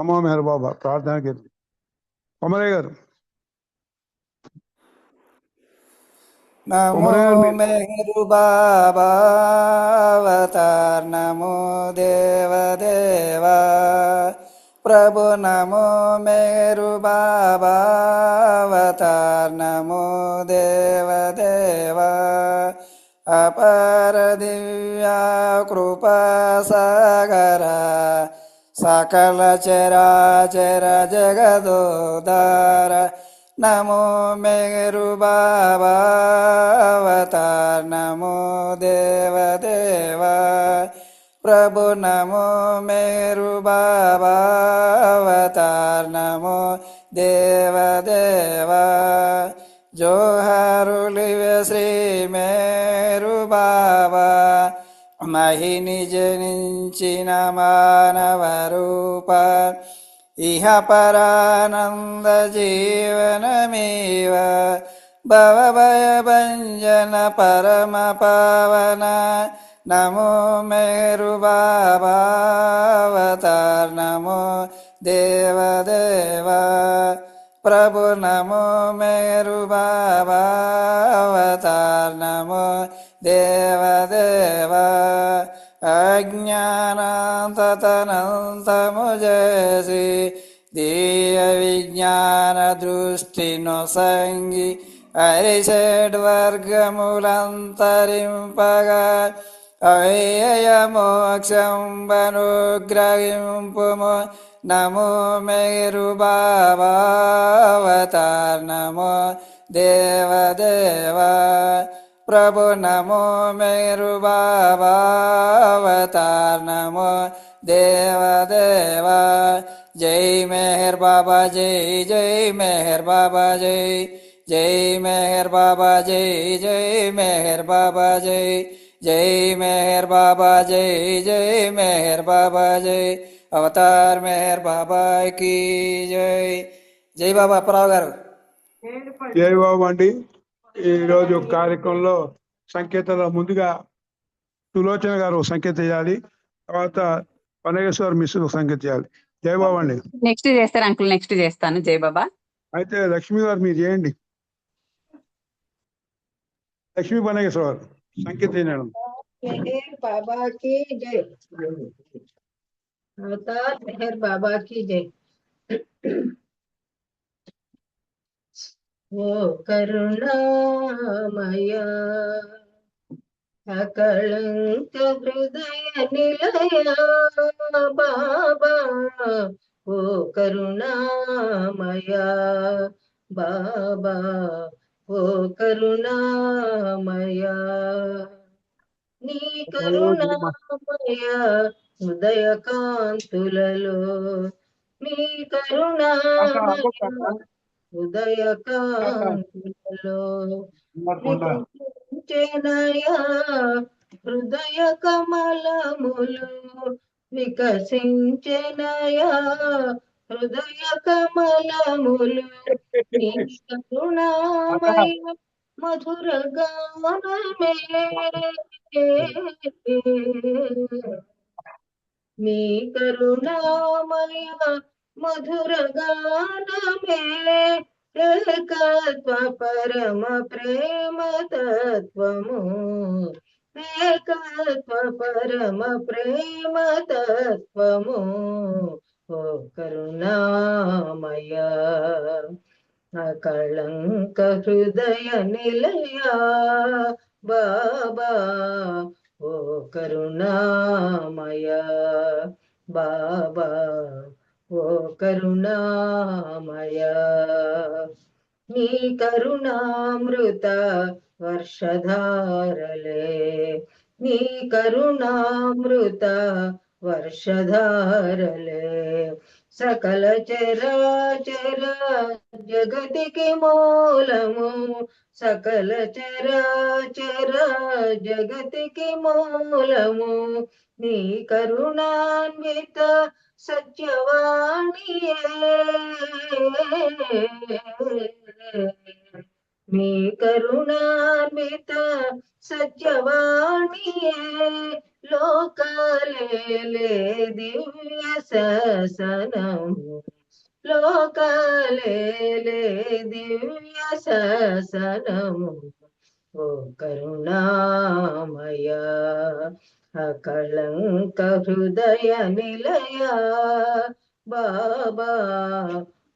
అమ్మా మేర బాబా ప్రార్థనకి కొమరయ్య గారు. నమో మెహరు బాబా అవతార్, నమో దేవదేవా ప్రభు, నమో మెహరు బాబా అవతార్, నమో దేవదేవా అపర దివ్యా కృపా సాగర, సకల చరాచర జగదోదార, నమో మెహరు బాబా అవతార్, నమో దేవదేవా ప్రభు, నమో మెహరు బాబా అవతార్, నమో దేవదేవా జోహారులివే శ్రీ మెహరు బాబా, మహిని జనించిన మానవ రూప, ఇహ పరానంద జీవనమేవ భవభయ భంజన పరమ పావన, నమో మెహరు బాబా అవతార్, నమో దేవదేవా ప్రభు, నమో మెహరు బాబా అవతార్, నమో దేవదేవా అజ్ఞానాంతనంతము చేసి దీయ విజ్ఞాన దృష్టిను సంగి అరిషడ్వర్గములంతరింపగా అవ్యయ మోక్షంబనుగ్రహింపుము, నమో మెహరు బాబా అవతార్, నమో దేవదేవా ప్రభు, నమో మెహరు బాబా అవతార్, నమో దేవదేవా జై మెహర్ బాబా, జై జై మెహర్ బాబా, జై జై మెహర్ బాబా, జై జై మెహర్ బాబా, జై జై మెహర్ బాబా, జై జై మెహర్ బాబా, జై అవతార్ మెహర్ బాబా కి జై. జై బాబా అప్పారావు గారు. జై బాబు అండి. ఈరోజు కార్యక్రమంలో సంకేతాల ముందుగా సులోచన గారు సంకేత చేయాలి, తర్వాత పనగేశ్వర్ మిస్ సంకేత చేయాలి. జై బాబు అండి. నెక్స్ట్ చేస్తారు అంకుల్, నెక్స్ట్ చేస్తాను. జై బాబా. అయితే లక్ష్మి గారు మీరు చేయండి. లక్ష్మీ పనగేశ్వర్ గారు సంకేత చేయడం. मेहर बाबा की जय, अवतार मेहर बाबा की जय। वो करुणामया अकलंक हृदय निलया बाबा, वो करुणामया बाबा, वो करुणामया నీ కరుణామయ హృదయ కాంతులలో, నీ కరుణామయ హృదయ కాంతులలో వికసించెనయా హృదయ కమలములు, వికసించెనయా హృదయ కమలములు, నీ కరుణామయ మధుర గానమే, మీ కరుణామయ మధుర గానమే, ఏకత్వ పరమ ప్రేమ తత్వము, ఏకత్వ పరమ ప్రేమ తత్వము, ఓ కరుణామయ అకళంక హృదయ నిలయా బాబా, ఓ కరుణామయ బాబా, ఓ కరుణామయ నీ కరుణామృత వర్షధారలే, నీ కరుణామృత వర్షధారలే సకల చరాచర జగతికి మూలము, సకల చరాచర జగతికి మూలము, నీ కరుణాన్విత సత్యవాణియే, నీ కరుణాన్విత సత్యవాణియే లోకలేలే దివ్య శాసనము లోకలేలే దివ్య శాసనము ఓ కరుణామయ అకళంక హృదయ నిలయ బాబా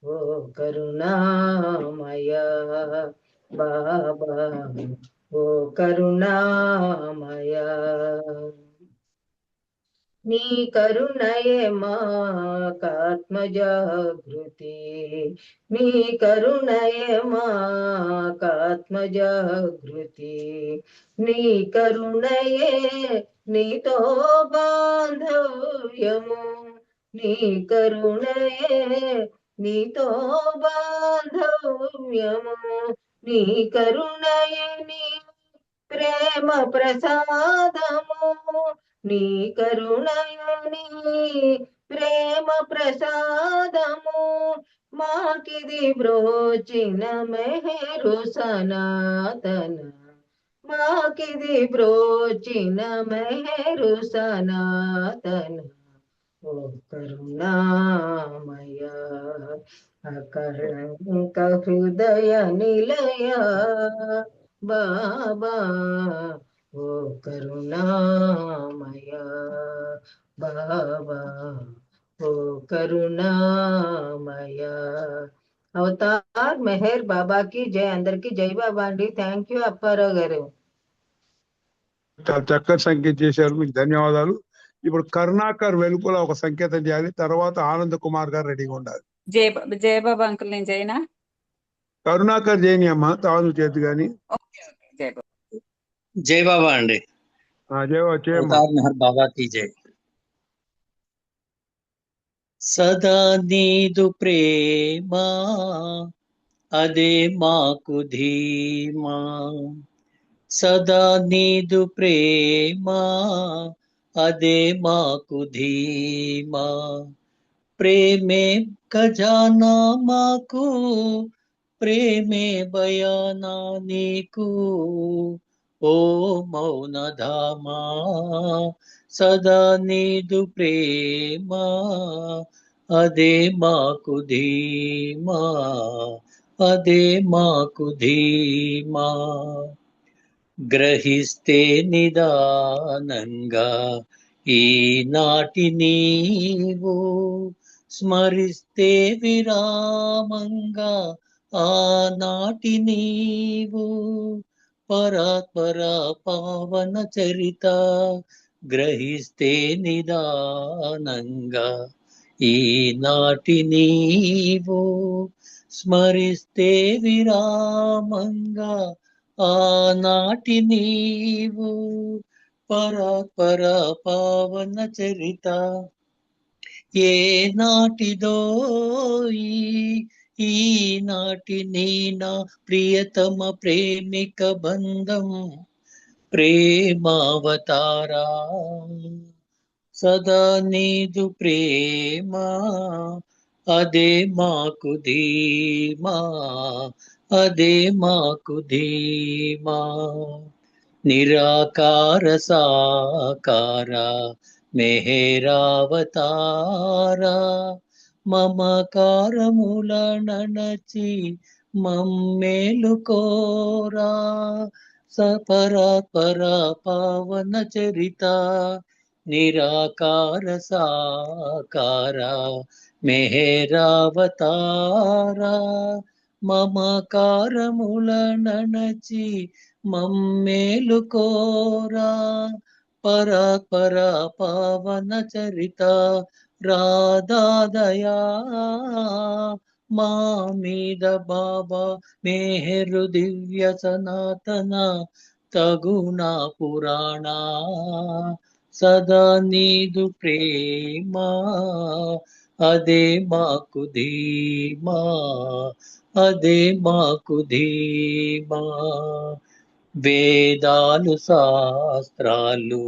ఓ కరుణామయ బాబా ఓ కరుణామయ నీ కరుణయే మాకాత్మజాగృతి నీ కరుణయే మాకాత్మజాగృతి నీ కరుణయే నీతో బాంధవ్యము నీ కరుణయే నీతో బాంధవ్యము నీ కరుణయే నీ ప్రేమ ప్రసాదము నీ కరుణయని ప్రేమ ప్రసాదము మాకిది బ్రోచిన మెహరు సనాతన మాకిది బ్రోచిన మెహరు సనాతన ఓ కరుణామయ అకళంక హృదయ నిలయ బాబా ఓ కరుణామయ బాబా ఓ కరుణామయ అవతార్ మెహర్ బాబా కి జై అందరికి జై బాబా అండి థ్యాంక్ యూ అప్పారావు గారు చాలా చక్కటి సంకేతం చేశారు, మీకు ధన్యవాదాలు. ఇప్పుడు కరుణాకర్ వెలుపల ఒక సంకేతం చేయాలి, తర్వాత ఆనంద్ కుమార్ గారు రెడీగా ఉండాలి. జయబాబా అంకుల్ నేను చేయనా? కరుణాకర్ చేయని అమ్మ, తాను చేతి గాని. ఓకే ఓకే జయబాబా. జై బాబా అండి. జయబాబా చేయమ్మా. అవతార్ మెహర్ బాబా की जय. సదా నీదు ప్రేమ అదే మాకు ధీమా సదా నీదు ప్రేమ అదే మాకు ధీమా ప్రేమే ఖజానా మాకు ప్రేమే బయానా నీకు ఓ మౌనధామా సదా నీదు ప్రేమ అదే మాకు ధీమా అదే మాకు ధీమా గ్రహిస్తే నిదానంగా ఈనాటి నీవు స్మరిస్తే విరామంగా ఆనాటి నీవు పరాత్పర పావన చరిత గ్రహిస్తే నిదానంగా ఈనాటి నీవు స్మరిస్తే విరామంగా ఆనాటి నీవు పరాత్పర పావన చరిత ఏ నాటిదో ఈనాటి నీనా ప్రియతమ ప్రేమిక బంధం ప్రేమావతారా సదా నీదు ప్రేమ అదే మాకు ధీమా అదే మాకు ధీమా నిరాకార సాకార మెహరావతారా మమకారముల నణచి మమ్మేలుకోరా సపరాత్పర పావన చరిత నిరాకార సాకార మెహరావతారా మమకారముల నణచి మమ్మేలుకోరా పరాత్పర పావన చరిత రాధాదయా మా మీద బాబా మేహరు దివ్య సనాతన తగునా పురాణ సదా నీదు ప్రేమ అదే మాకు ధీమా అదే మాకు ధీమా వేదాలు శాస్త్రాలు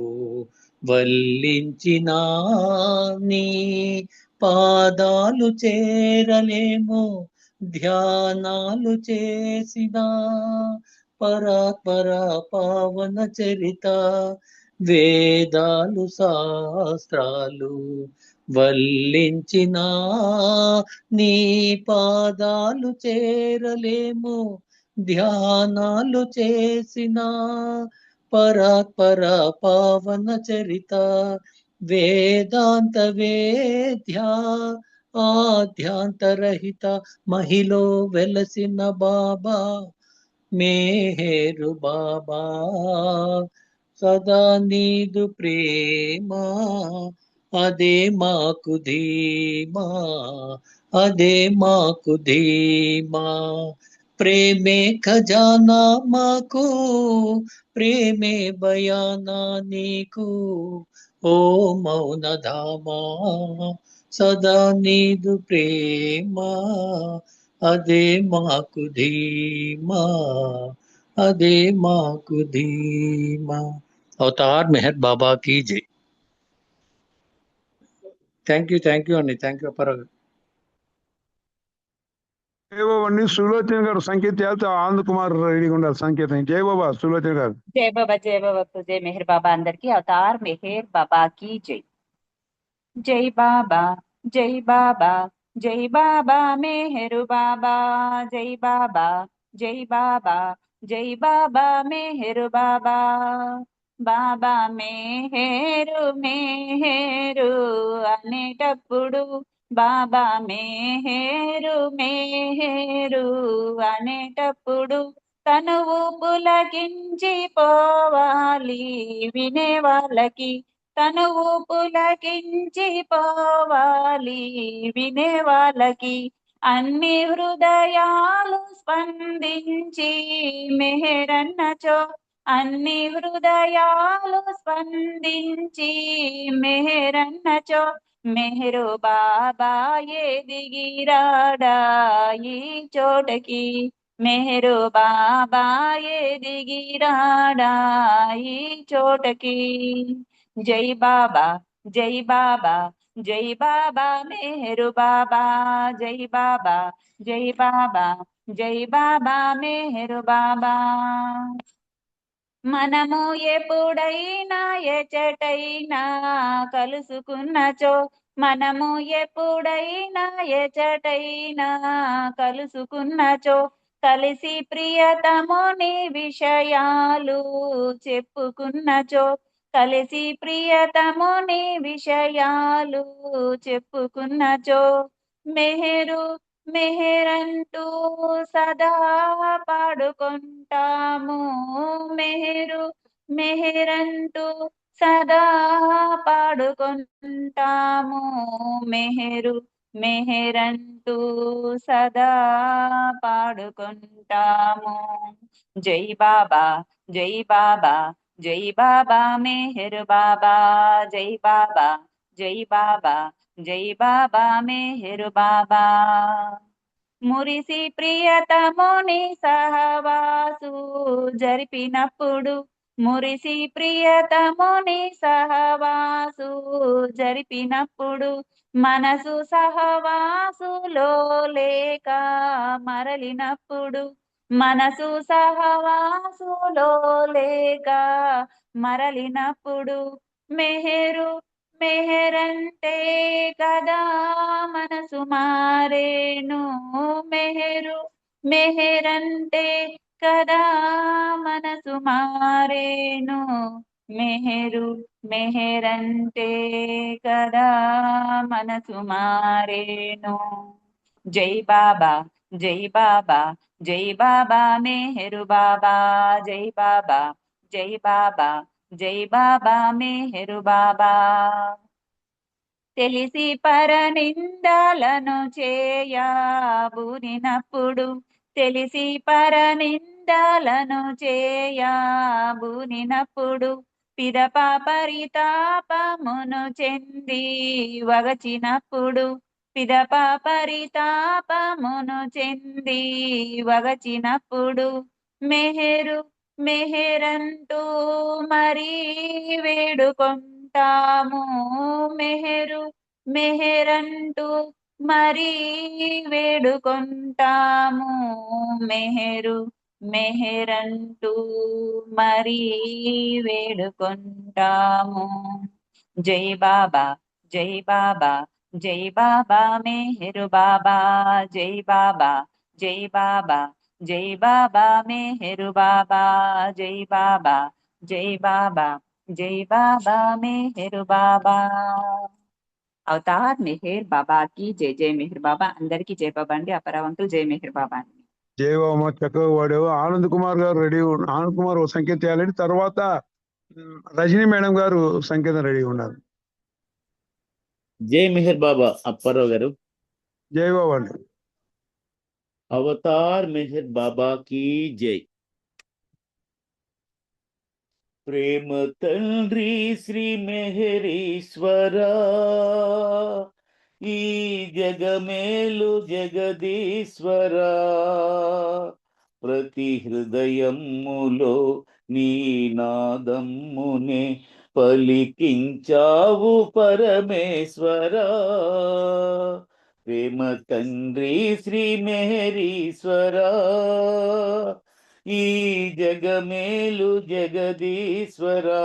వల్లించిన నీ పాదాలు చేరలేము ధ్యానాలు చేసిన పరాత్పర పావన చరిత వేదాలు శాస్త్రాలు వల్లించిన నీ పాదాలు చేరలేము ధ్యానాలు చేసిన పరాత్పర పావన చరిత వేదాంత వేద్య ఆద్యాంతరహిత మహిలో వెలసిన బాబా మేహేరు బాబా సదా నీదు ప్రేమ అదే మాకు ధీమా అదే మాకు ధీమా ప్రేమే ఖజానా మాకు ప్రేమే బయానా నీకు ఓ మౌనధామా సదా నీదు ప్రేమ అదే మాకు ధీమా అదే మాకు ధీమా అవతార్ మెహర్ బాబా की जय థ్యాంక్ యూ అండి థ్యాంక్ యూ అప్పారావు గారు. జై బాబా అండి సులోచన గారు సంకేతాలతో ఆనంద్ కుమార్ రెడీగా ఉండాలి సంకేతం. జై బాబా సులోచన గారు. జై బాబా జై మెహర్ బాబా అందరికి అవతార్ మెహర్ బాబాకి జై. జై బాబా జై బాబా జై బాబా మెహరు బాబా జై బాబా జై బాబా జై బాబా మెహరు బాబా బాబా మెహరు మెహరు అనేటప్పుడు బాబా మెహరు మెహరు అనేటప్పుడు తనువు పులకించి పోవాలి వినే వాళ్ళకి తనువు పులకించి పోవాలి వినే వాళ్ళకి అన్ని హృదయాలు స్పందించి మెహరన్నచో అన్ని హృదయాలు స్పందించి మెహరన్నచో మెహరు బాబా దిగిరాడా ఈ చోటకి మెహరు బాబా దిగిరాడా ఈ చోటకి జై బాబా జై బాబా జై బాబా మెహరు బాబా జై బాబా జై బాబా జై బాబా మెహరు బాబా మనము ఎప్పుడైనా ఎచటైనా కలుసుకున్నచో మనము ఎప్పుడైనా ఎచటైనా కలుసుకున్నచో కలిసి ప్రియతముని విషయాలు చెప్పుకున్నచో కలిసి ప్రియతముని విషయాలు చెప్పుకున్నచో మెహరు మెహరంటూ సదా పాడుకుంటాము మెహరు మెహరంటూ సదా పాడుకుంటాము మెహరు మెహరంటూ సదా పాడుకుంటాము జై బాబా జై బాబా జై బాబా మెహరు బాబా జై బాబా జై బాబా జై బాబా మెహరు బాబా మురిసి ప్రియతముని సహవాసు జరిపినప్పుడు మురిసి ప్రియతముని సహవాసు జరిపినప్పుడు మనసు సహవాసులో లేక మరలినప్పుడు మనసు సహవాసులో లేక మరలినప్పుడు మెహరు మెహరంటే కదా మనసు మారేను మెహరు మెహరంటే కదా మనసు మారేను మెహరు మెహరంటే కదా మనసు మారేను జై బాబా జై బాబా జై బాబా మెహరు బాబా జై బాబా జై బాబా జై బాబా మెహరు బాబా తెలిసి పరనిందలను చేయబూనినప్పుడు తెలిసి పరనిందలను చేయబూనినప్పుడు పిదప పరితాపమును చెంది వగచినప్పుడు పిదప పరితాపమును చెంది వగచినప్పుడు మెహరు మెహరంటూ మరీ వేడుకుంటాము మెహరు మెహరంటూ మరీ వేడుకుంటాము మెహరు మెహరంటూ మరీ వేడుకొంటాము. జై బాబా జై బాబా జై బాబా మెహరు బాబా, జై బాబా జై బాబా జై బాబా మెహరు బాబా, జై బాబా జై బాబా జై బాబా మెహరు బాబా. అవతార్ మెహర్ బాబా కి జై. జై మెహర్ బాబా. అందరికీ జై బాబా అండి. అపరవంతులు జై మెహర్ బాబా అండి. జయబాబా చక్కగా వాడేవు. ఆనంద్ కుమార్ గారు రెడీ. ఆనంద్ కుమార్ ఒక సంకేతం చేయాలండి. తర్వాత రజనీ మేడం గారు సంకేతం రెడీ ఉన్నారు. జై మెహర్ బాబా అప్పారావు గారు. జయబాబా అండి. అవతార్ మెహర్ బాబా की జై. ప్రేమ తండ్రి శ్రీ మెహరీశ్వరా, ఈ జగమేలు జగదీశ్వరా, ప్రతి హృదయములో నీ నాదమ్మునే పలికించావు పరమేశ్వరా. ప్రేమ తండ్రి శ్రీ మెహరీశ్వరా, ఈ జగమేలు జగదీశ్వరా,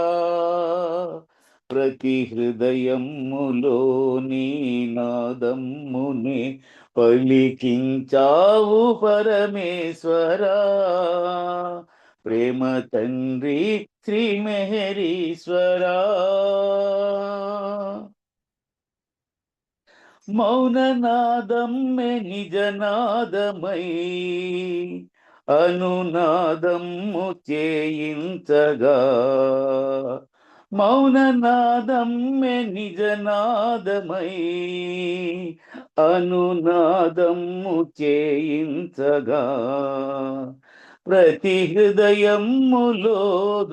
ప్రతి హృదయములో నీ నాదమ్మునే పలికించావు పరమేశ్వరా. ప్రేమ తండ్రి శ్రీ మెహరీశ్వరా, మౌననాదమ్మె నిజనాదమై అనునాదమ్ము చేయించగా, మౌననాదమ్మె నిజనాదమై అనునాదమ్ము చేయించగా, ప్రతి హృదయములో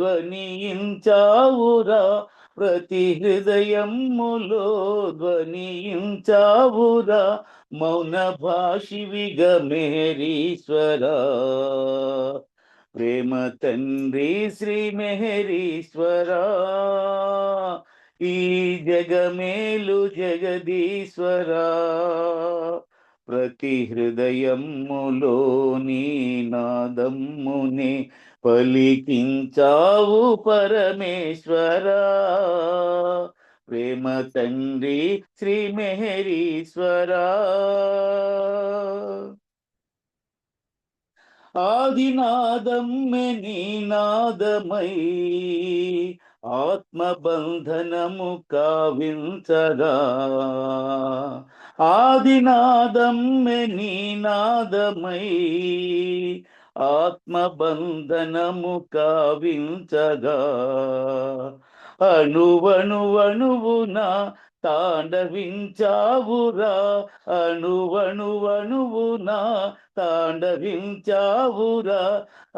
ధ్వనించావురా, ప్రతి హృదయములో ధ్వనించావురా, మౌన భాషివిగ మెహరీశ్వరా. ప్రేమ తండ్రి శ్రీ మెహరీశ్వరా, ఈ జగమేలు జగదీశ్వరా, ప్రతి హృదయములో నీ నాదమ్మునే పలికించావు పరమేశ్వరా. ప్రేమ తండ్రి శ్రీ మెహరీశ్వరా, ఆదినాదమ్మె నీ నాదమై ఆత్మబంధనము కావించగా, ఆదినాదమ్మె నీ నాదమై ఆత్మబంధనము కావించగా, అణువణువణువున తాండవించావురా, అణువణువణువున తాండవించావురా,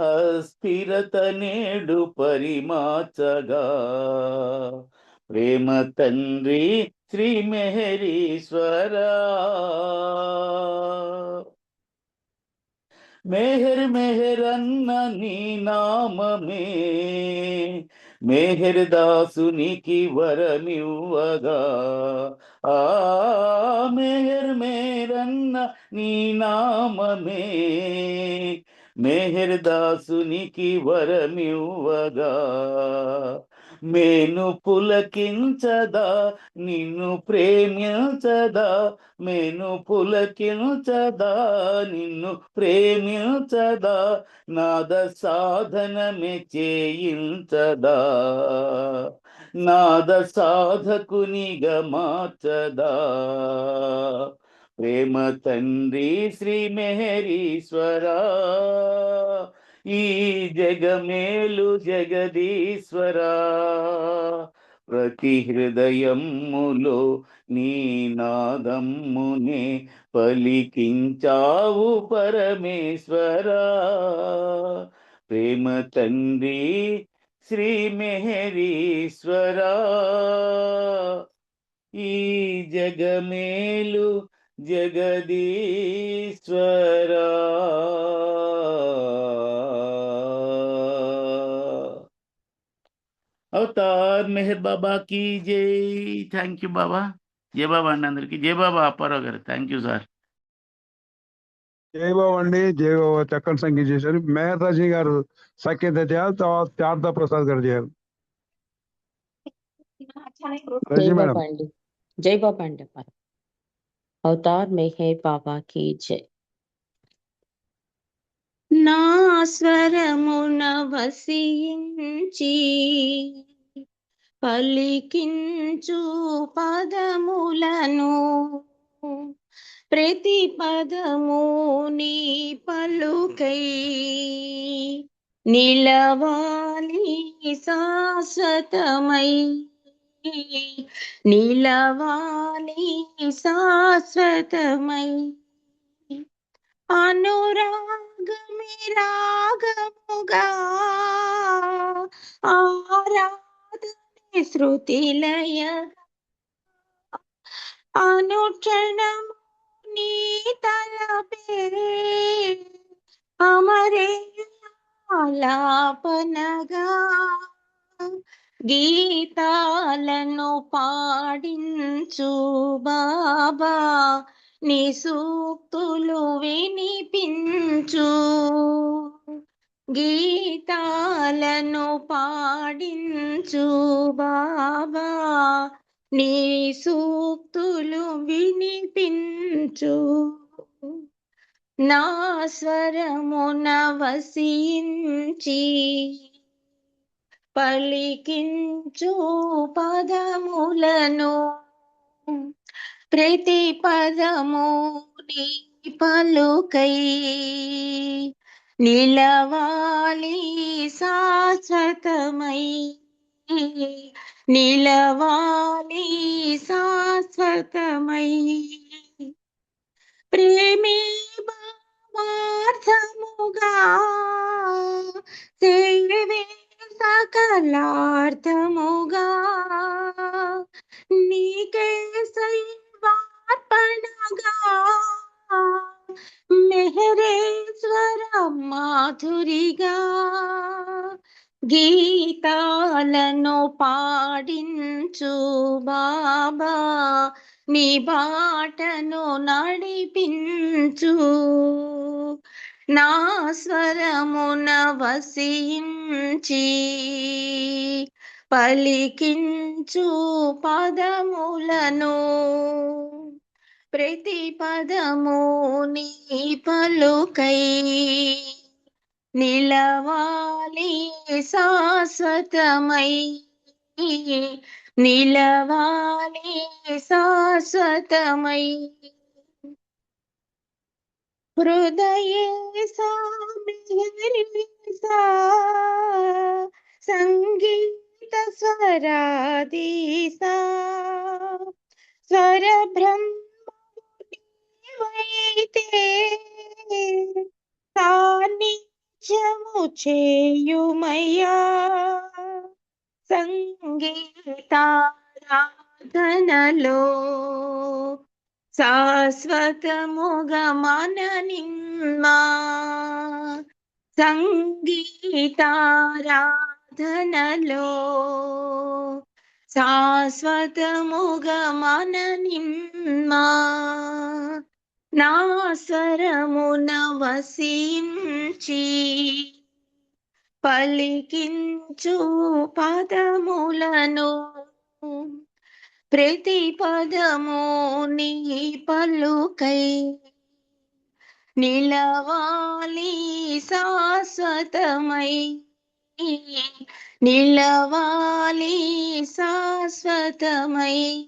అస్థిరత నేడు పరిమాచగా. ప్రేమ తండ్రి శ్రీ మెహరీశ్వరా, మెహర్ మెహర్ అన్న నీ నామమే మెహర్ దాసునికి వరమివ్వగా, ఆ మెహర్ మెహర్ అన్న నీ నామమే మెహర్ దాసునికి వరమివ్వగా, మేను పులకించదా నిన్ను ప్రేమించదా, మేను పులకించదా నిన్ను ప్రేమించదా, నాద సాధనమే చేయించదా, నాద సాధకునిగా మార్చదా. ప్రేమ తండ్రి శ్రీ మెహరీశ్వరా, ఈ జగమేలు జగదీశ్వరా, ప్రతి హృదయములో నీ నాదమ్మునే పలికించావు పరమేశ్వరా. ప్రేమ తండ్రి శ్రీ మెహరీశ్వరా, ఈ జగమేలు జగదీశ్వరా. అవతార్ మెహర్ బాబా की జై. థ్యాంక్ యూ బాబా. జై బాబా అండి అందరికి. జై బాబా అప్పారావు గారు. Thank you sir. జై బాబు అండి, జై బాబు చక్కని సంగీతం చేశారు. మేహర్ రజనీ గారు సంకేత చేయాలి, తర్వాత శారదా ప్రసాద్ గారు చేయాలి. జై రజనీ మేడం. బాబా అండి. జై బాబా అండి. అవతార్ మెహర్ బాబా की जय. నా స్వరమున వసించి పలికించు పదములను ప్రతి పదము నీ పలుకై నిలవాలి శాశ్వతమై నిలవాలి శాశ్వతమై అనురాగమి రాగముగా ఆరాధని శృతిలయ అనుక్షణం నీ తలపే అమరే ఆలాపనగా గీతాలను పాడించు బాబా నీ సూక్తులు వినిపించు గీతాలను పాడించు బాబా నీ సూక్తులు వినిపించు నా స్వరమున వసించి పలికించు పదములను ప్రతి పదము నీ పలుకై నిలవాలి శాశ్వతమై నిలవాలి శాశ్వతమై ప్రేమే భావార్థముగా సేవే సకలార్థముగా నీకే సైవార్పణగా మెహరేశ్వర మాధురిగా గీతాలను పాడించు బాబా నీ బాటను నడిపించు నా స్వరమున వసించి పలికించు పదములను ప్రతి పదము నీ పలుకై నిలవాలి శాశ్వతమై నిలవాలి శాశ్వతమై హృదయే సామిహరిసా సంగీత స్వరాదీసా స్వర బ్రహ్మైతే సాన్నిధ్యము చేయుమయ్యా సంగీతారాధనలో శాశ్వతముగా మననిమ్మా సంగీతారాధనలో శాశ్వతముగా మననిమ్మా నా స్వరమున వసించి పలికించు పదములను ప్రతి పదము నీ పలుకై నిలవాలి శాశ్వతమై నిలవాలి శాశ్వతమై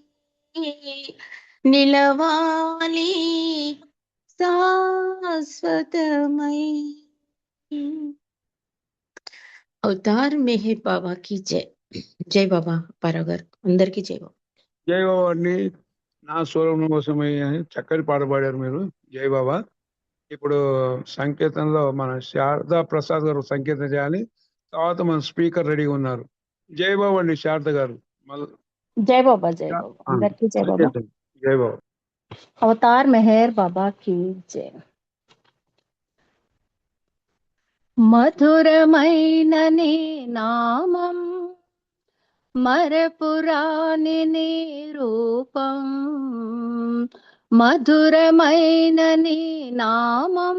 నిలవాలి శాశ్వతమై అవతార్ మెహర్ బాబా की जय. జై బాబా పారావు గారు. అందరికీ జై బాబా. జై బాబా అండి. నా స్వరం కోసమే అని చక్కని పాట పాడారు మీరు. జై బాబా. ఇప్పుడు సంకేతంలో మన శారదా ప్రసాద్ గారు సంకేతం చేయాలి, తర్వాత మన స్పీకర్ రెడీగా ఉన్నారు. జై బాబా అండి శారద గారు. జై బాబా. జై బాబా. అందరికీ జై బాబా. జై బాబా. అవతార్ మెహర్ బాబా की जय. మధురమైన నీ నామం మరపురాని నీ రూపం మధురమైన నీ నామం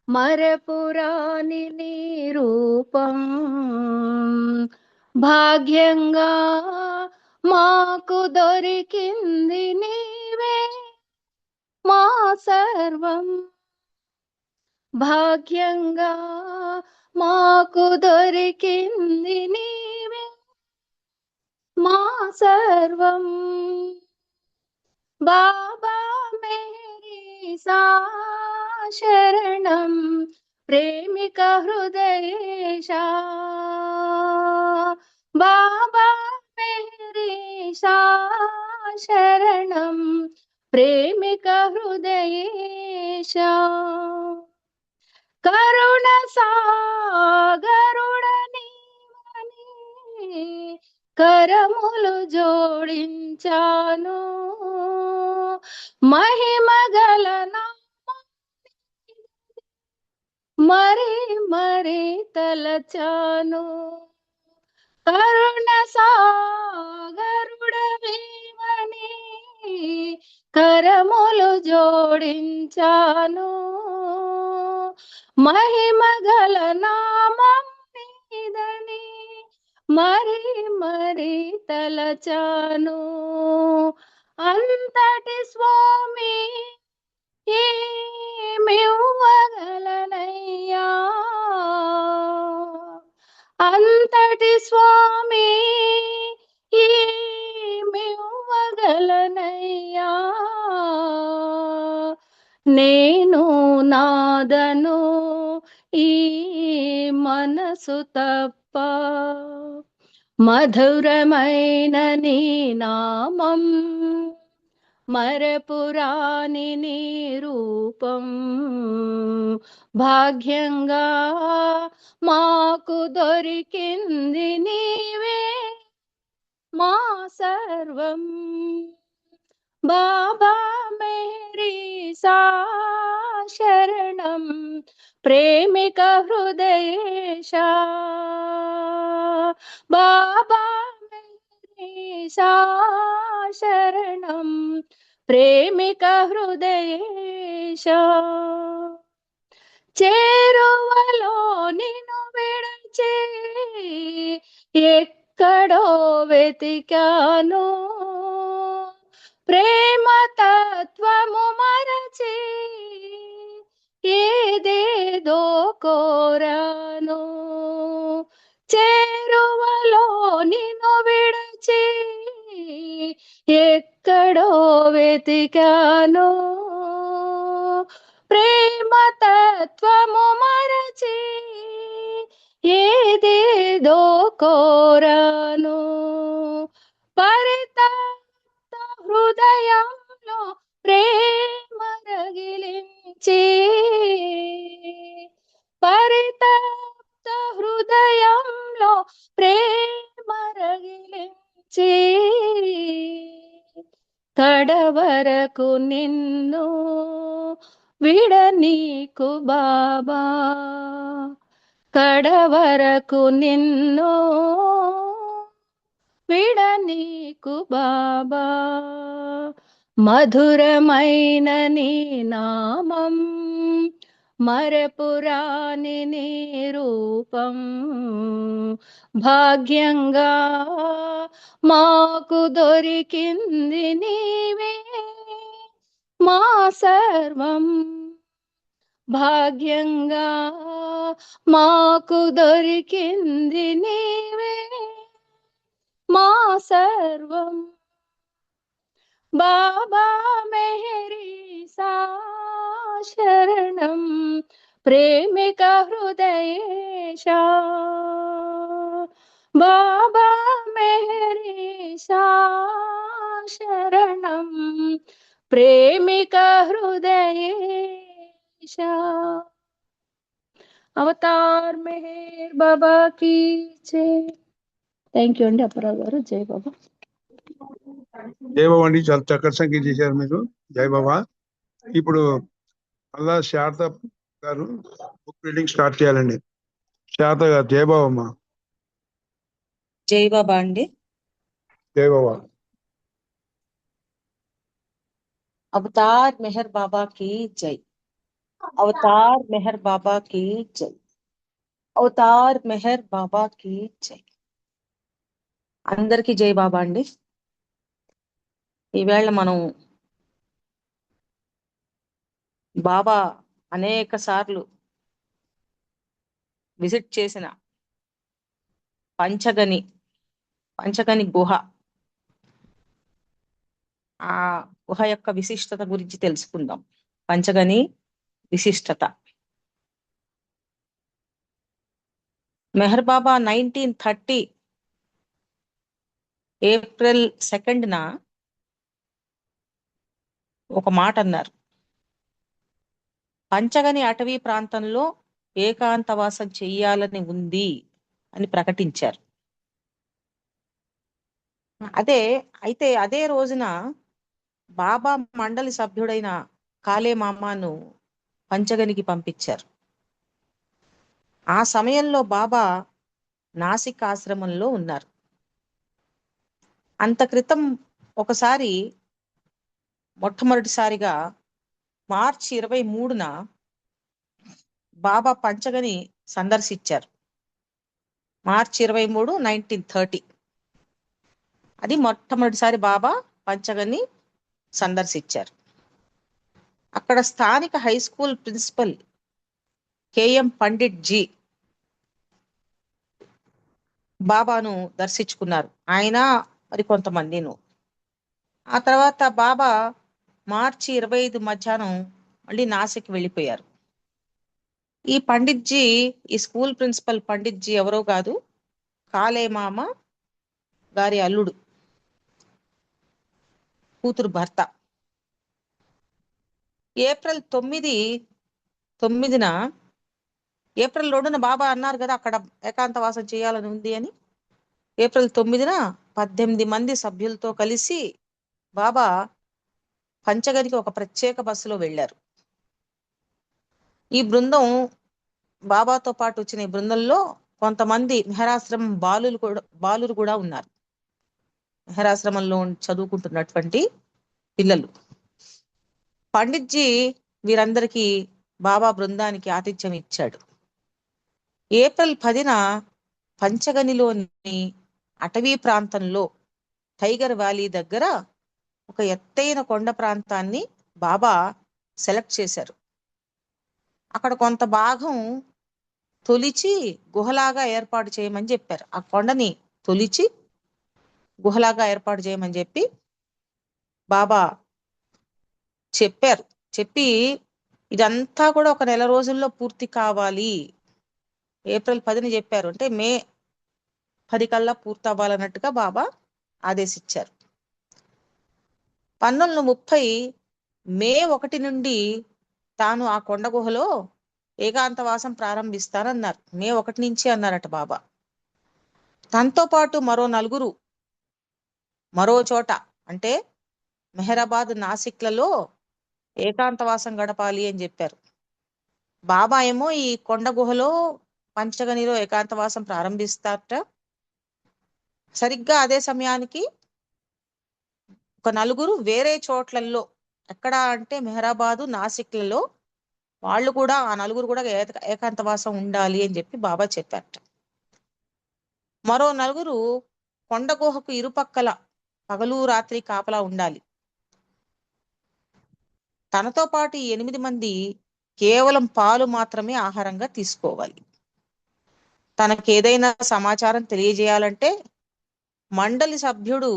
మరపురాని నీ రూపం భాగ్యంగా మాకు దొరికింది నీవే మా సర్వం భాగ్యంగా మాకు దొరికింది నీవే మా సర్వం బాబా మేరీ సా శరణం ప్రేమిక హృదయేశా బాబా మేరీ సా శరణం ప్రేమిక హృదయేశా కరుణ సాగరుడ నీవని కరములు జోడించాను మహిమగల నామముని మరి మరి తలచాను కరుణ సాగరుడవీవని కరములు జోడించాను మహిమగల నామం నీదని మరి మరి తలచాను అంతటి స్వామి ఏమివ్వగలనయ్యా అంతటి స్వామి ఏమివ్వగలనయ్యా నేను నాదను ఈ మనసు తప్ప మధురమైన నీ నామం మరపురాని నీ రూపం భాగ్యంగా మాకు దొరికింది నీవే మా సర్వం బాబా మేరీ సా శరణం ప్రేమిక హృదయేశా బాబా మేరీ సా శరణం ప్రేమిక హృదయేశా చేరువలో నిన్ను విడచి ఎక్కడో వెతికాను ప్రేమ తత్వము మరచి ఏదేదో కోరాను చేరువలో నిన్ను విడచి ఎక్కడో వెతికాను ప్రేమ తత్వము మరచి ఏదేదో కోరాను పరితప్త హృదయంలో ప్రేమ రగిలించి పరితప్త హృదయంలో ప్రేమ రగిలించి కడవరకు నిన్ను విడనీకు బాబా కడవరకు నిన్ను విడనీకు బాబా మధురమైన నీ నామం మరపురాని నీ రూపం భాగ్యంగా మాకు దొరికింది నీవే మా సర్వం భాగ్యంగా మాకు దొరికింది నీవే మా సర్వం బాబా మెహరీ సా శరణం ప్రేమిక హృదయేశా బాబా మెహరీ సా శరణం ప్రేమిక హృదయేశా అవతార్ మెహర్ బాబా కీ జై. థ్యాంక్ యూ అండి అప్పారావు గారు. జై బాబా. జై బాబా అండి, చాలా చక్కటి సంఖ్య చేశారు మీరు. జై బాబా. ఇప్పుడు అల్లా శారద గారు బుక్ రీడింగ్ స్టార్ట్ చేయాలండి. శారద గారు, జై బాబా అమ్మా. జై బాబా అండి. జై బాబా. अवतार मेहर बाबा की जय। अवतार मेहर बाबा की जय। అవతార్ మెహర్ బాబాకి జై. అందరికీ జై బాబా అండి. ఈవేళ మనం బాబా అనేక సార్లు విజిట్ చేసిన పంచగని గుహ, ఆ గుహ యొక్క విశిష్టత గురించి తెలుసుకుందాం. పంచగని విశిష్టత. మెహర్ బాబా 1930 ఏప్రిల్ 2న ఒక మాట అన్నారు. పంచగని అటవీ ప్రాంతంలో ఏకాంతవాసం చెయ్యాలని ఉంది అని ప్రకటించారు. అయితే అదే రోజున బాబా మండలి సభ్యుడైన కాలే మామాను పంచగనికి పంపించారు. ఆ సమయంలో బాబా నాసిక్ ఆశ్రమంలో ఉన్నారు. అంత క్రితం ఒకసారి మొట్టమొదటిసారిగా మార్చి 23న బాబా పంచగని సందర్శించారు. మార్చి 23, 1930. అది మొట్టమొదటిసారి బాబా పంచగని సందర్శించారు. అక్కడ స్థానిక high school principal K M Pandit ji బాబాను దర్శించుకున్నారు. ఆయన మరి కొంతమందిను. ఆ తర్వాత బాబా మార్చి 25 మధ్యాహ్నం మళ్ళీ నాసిక్ వెళ్ళిపోయారు. ఈ పండిట్ జీ, ఈ స్కూల్ ప్రిన్సిపల్ పండిట్ జీ ఎవరో కాదు, కాలే మామ గారి అల్లుడు, కూతురు భర్త. ఏప్రిల్ 9న ఏప్రిల్ 2న బాబా అన్నారు కదా అక్కడ ఏకాంతవాసం చేయాలని ఉంది అని. ఏప్రిల్ 9న 18 మంది సభ్యులతో కలిసి బాబా పంచగనికి ఒక ప్రత్యేక బస్సులో వెళ్ళారు. ఈ బృందం, బాబాతో పాటు వచ్చిన ఈ బృందంలో కొంతమంది మెహరాశ్రమం బాలురు కూడా ఉన్నారు. మెహరాశ్రమంలో చదువుకుంటున్నటువంటి పిల్లలు. పండిట్ జీ వీరందరికీ బాబా బృందానికి ఆతిథ్యం ఇచ్చాడు. ఏప్రిల్ 10న పంచగనిలోని అటవీ ప్రాంతంలో టైగర్ వ్యాలీ దగ్గర ఒక ఎత్తైన కొండ ప్రాంతాన్ని బాబా సెలెక్ట్ చేశారు. అక్కడ కొంత భాగం తొలిచి గుహలాగా ఏర్పాటు చేయమని చెప్పారు. ఆ కొండని తొలిచి గుహలాగా ఏర్పాటు చేయమని చెప్పి బాబా చెప్పి ఇదంతా కూడా ఒక నెల రోజుల్లో పూర్తి కావాలి. ఏప్రిల్ 10ని చెప్పారు అంటే మే 10 కల్లా పూర్తి అవ్వాలన్నట్టుగా బాబా ఆదేశించారు. 1930 మే 1 నుండి తాను ఆ కొండ గుహలో ఏకాంతవాసం ప్రారంభిస్తానన్నారు. మే 1 నుంచి అన్నారట బాబా. తనతో పాటు మరో 4 మరో చోట అంటే మెహరాబాద్, నాసిక్లలో ఏకాంతవాసం గడపాలి అని చెప్పారు. బాబా ఏమో ఈ కొండ గుహలో పంచగనిలో ఏకాంతవాసం ప్రారంభిస్తారట. సరిగ్గా అదే సమయానికి ఒక 4 వేరే చోట్లలో, ఎక్కడ అంటే మెహరాబాదు, నాసిక్లలో వాళ్ళు కూడా, ఆ 4 కూడా ఏకాంతవాసం ఉండాలి అని చెప్పి బాబా చెప్పారట. మరో 4 కొండ గుహకు ఇరుపక్కల పగలు రాత్రి కాపలా ఉండాలి. తనతో పాటు 8 మంది కేవలం పాలు మాత్రమే ఆహారంగా తీసుకోవాలి. తనకేదైనా సమాచారం తెలియజేయాలంటే మండలి సభ్యుడు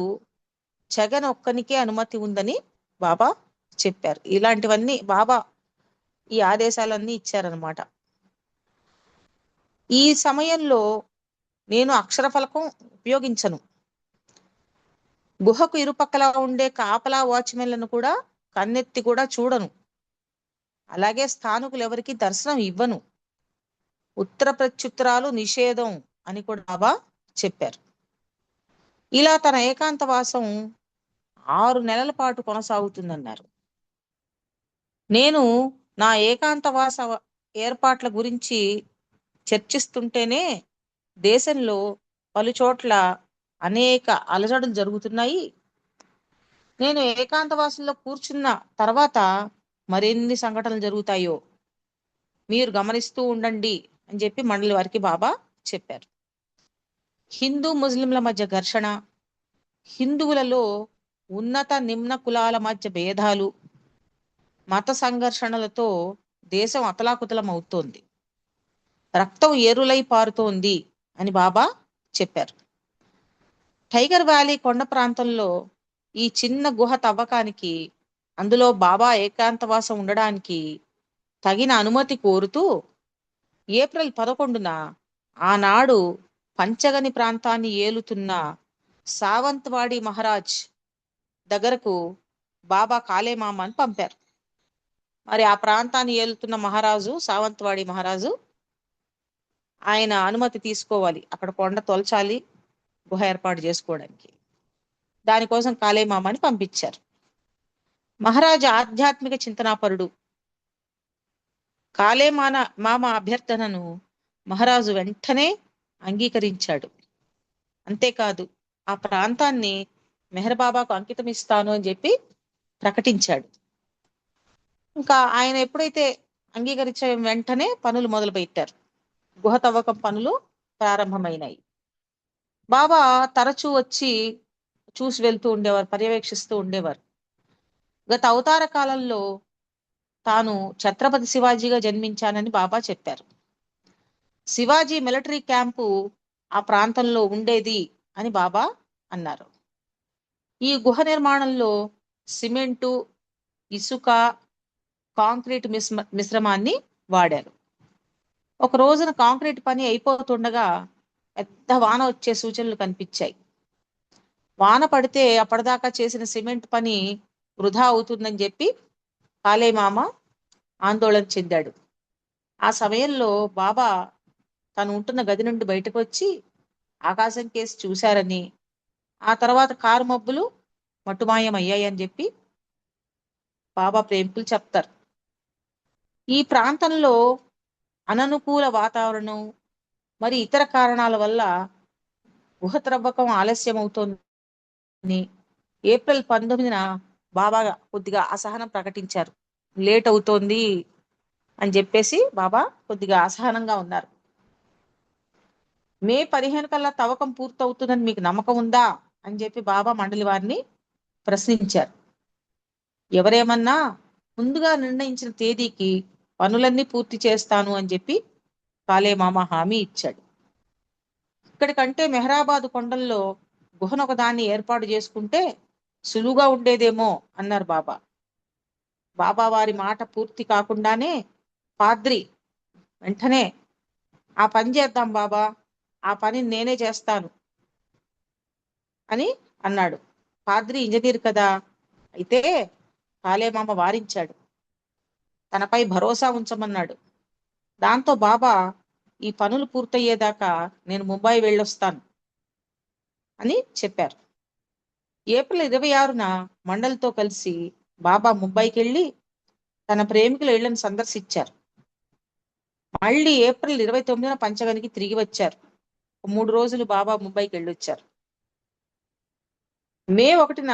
జగన్ ఒక్కనికే అనుమతి ఉందని బాబా చెప్పారు. ఇలాంటివన్నీ బాబా ఈ ఆదేశాలన్నీ ఇచ్చారనమాట. ఈ సమయంలో నేను అక్షర ఫలకం ఉపయోగించను. గుహకు ఇరుపక్కల ఉండే కాపలా వాచ్మెన్లను కూడా కన్నెత్తి కూడా చూడను. అలాగే స్థానికులు ఎవరికి దర్శనం ఇవ్వను. ఉత్తర ప్రత్యుత్తరాలు నిషేధం అని కూడా బాబా చెప్పారు. ఇలా తన ఏకాంతవాసం 6 నెలల పాటు కొనసాగుతుందన్నారు. నేను నా ఏకాంతవాస ఏర్పాట్ల గురించి చర్చిస్తుంటేనే దేశంలో పలుచోట్ల అనేక అలజడులు జరుగుతున్నాయి. నేను ఏకాంతవాసంలో కూర్చున్న తర్వాత మరిన్ని సంఘటనలు జరుగుతాయో మీరు గమనిస్తూ ఉండండి అని చెప్పి మండలి వారికి బాబా చెప్పారు. హిందూ ముస్లింల మధ్య ఘర్షణ, హిందువులలో ఉన్నత నిమ్న కులాల మధ్య భేదాలు, మత సంఘర్షణలతో దేశం అతలాకుతలం అవుతోంది, రక్తం ఏరులై పారుతోంది అని బాబా చెప్పారు. టైగర్ వ్యాలీ కొండ ప్రాంతంలో ఈ చిన్న గుహ తవ్వకానికి, అందులో బాబా ఏకాంతవాసం ఉండడానికి తగిన అనుమతి కోరుతూ ఏప్రిల్ 11న ఆనాడు పంచగని ప్రాంతాన్ని ఏలుతున్న సావంత్వాడి మహారాజ్ దగ్గరకు బాబా కాలేమామని పంపారు. మరి ఆ ప్రాంతాన్ని ఏలుతున్న మహారాజు సావంత్వాడి మహారాజు, ఆయన అనుమతి తీసుకోవాలి, అక్కడ కొండ తొలచాలి గుహ ఏర్పాటు చేసుకోవడానికి. దానికోసం కాలేమామని పంపించారు. మహారాజు ఆధ్యాత్మిక చింతనాపరుడు. మామ అభ్యర్థనను మహారాజు వెంటనే అంగీకరించాడు. అంతేకాదు ఆ ప్రాంతాన్ని మెహర్ బాబాకు అంకితం ఇస్తాను అని చెప్పి ప్రకటించాడు. ఇంకా ఆయన ఎప్పుడైతే అంగీకరించే వెంటనే పనులు మొదలు పెట్టారు. గుహ తవ్వకం పనులు ప్రారంభమైనాయి. బాబా తరచూ వచ్చి చూసి వెళ్తూ ఉండేవారు, పర్యవేక్షిస్తూ ఉండేవారు. గత అవతార కాలంలో తాను ఛత్రపతి శివాజీగా జన్మించానని బాబా చెప్పారు. శివాజీ మిలిటరీ క్యాంపు ఆ ప్రాంతంలో ఉండేది అని బాబా అన్నారు. ఈ గుహ నిర్మాణంలో సిమెంటు, ఇసుక, కాంక్రీట్ మిశ్రమాన్ని వాడారు. ఒక రోజున కాంక్రీట్ పని అయిపోతుండగా పెద్ద వాన వచ్చే సూచనలు కనిపించాయి. వాన పడితే అప్పటిదాకా చేసిన సిమెంట్ పని వృధా అవుతుందని చెప్పి కాలేమామ ఆందోళన చెందాడు. ఆ సమయంలో బాబా తను ఉంటున్న గది నుండి బయటకు వచ్చి ఆకాశం కేసి చూశారని, ఆ తర్వాత కారు మబ్బులు మట్టుమాయం అయ్యాయని చెప్పి బాబా ప్రేమికులు చెప్తారు. ఈ ప్రాంతంలో అననుకూల వాతావరణం మరి ఇతర కారణాల వల్ల గుహ త్రవ్వకం ఆలస్యం అవుతోందని ఏప్రిల్ 19న బాబా కొద్దిగా అసహనం ప్రకటించారు. లేట్ అవుతోంది అని చెప్పేసి బాబా కొద్దిగా అసహనంగా ఉన్నారు. మే 15 కల్లా తవ్వకం పూర్తవుతుందని మీకు నమ్మకం ఉందా అని చెప్పి బాబా మండలి వారిని ప్రశ్నించారు. ఎవరేమన్నా ముందుగా నిర్ణయించిన తేదీకి పనులన్నీ పూర్తి చేస్తాను అని చెప్పి కాలేమామ హామీ ఇచ్చాడు. ఇక్కడికంటే మెహరాబాద్ కొండల్లో గుహను ఒకదాన్ని ఏర్పాటు చేసుకుంటే సులువుగా ఉండేదేమో అన్నారు బాబా. బాబా వారి మాట పూర్తి కాకుండానే పాద్రి వెంటనే ఆ పని చేద్దాం బాబా, ఆ పని నేనే చేస్తాను అని అన్నాడు. పాద్రి ఇంజనీర్ కదా. అయితే కాలేమామ వారించాడు, తనపై భరోసా ఉంచమన్నాడు. దాంతో బాబా ఈ పనులు పూర్తయ్యేదాకా నేను ముంబై వెళ్ళొస్తాను అని చెప్పారు. ఏప్రిల్ 26న మండలితో కలిసి బాబా ముంబైకి వెళ్ళి తన ప్రేమికుల ఇళ్లను సందర్శించారు. మళ్ళీ ఏప్రిల్ 29న పంచగనికి తిరిగి వచ్చారు. 3 రోజులు బాబా ముంబైకి వెళ్ళొచ్చారు. మే 1న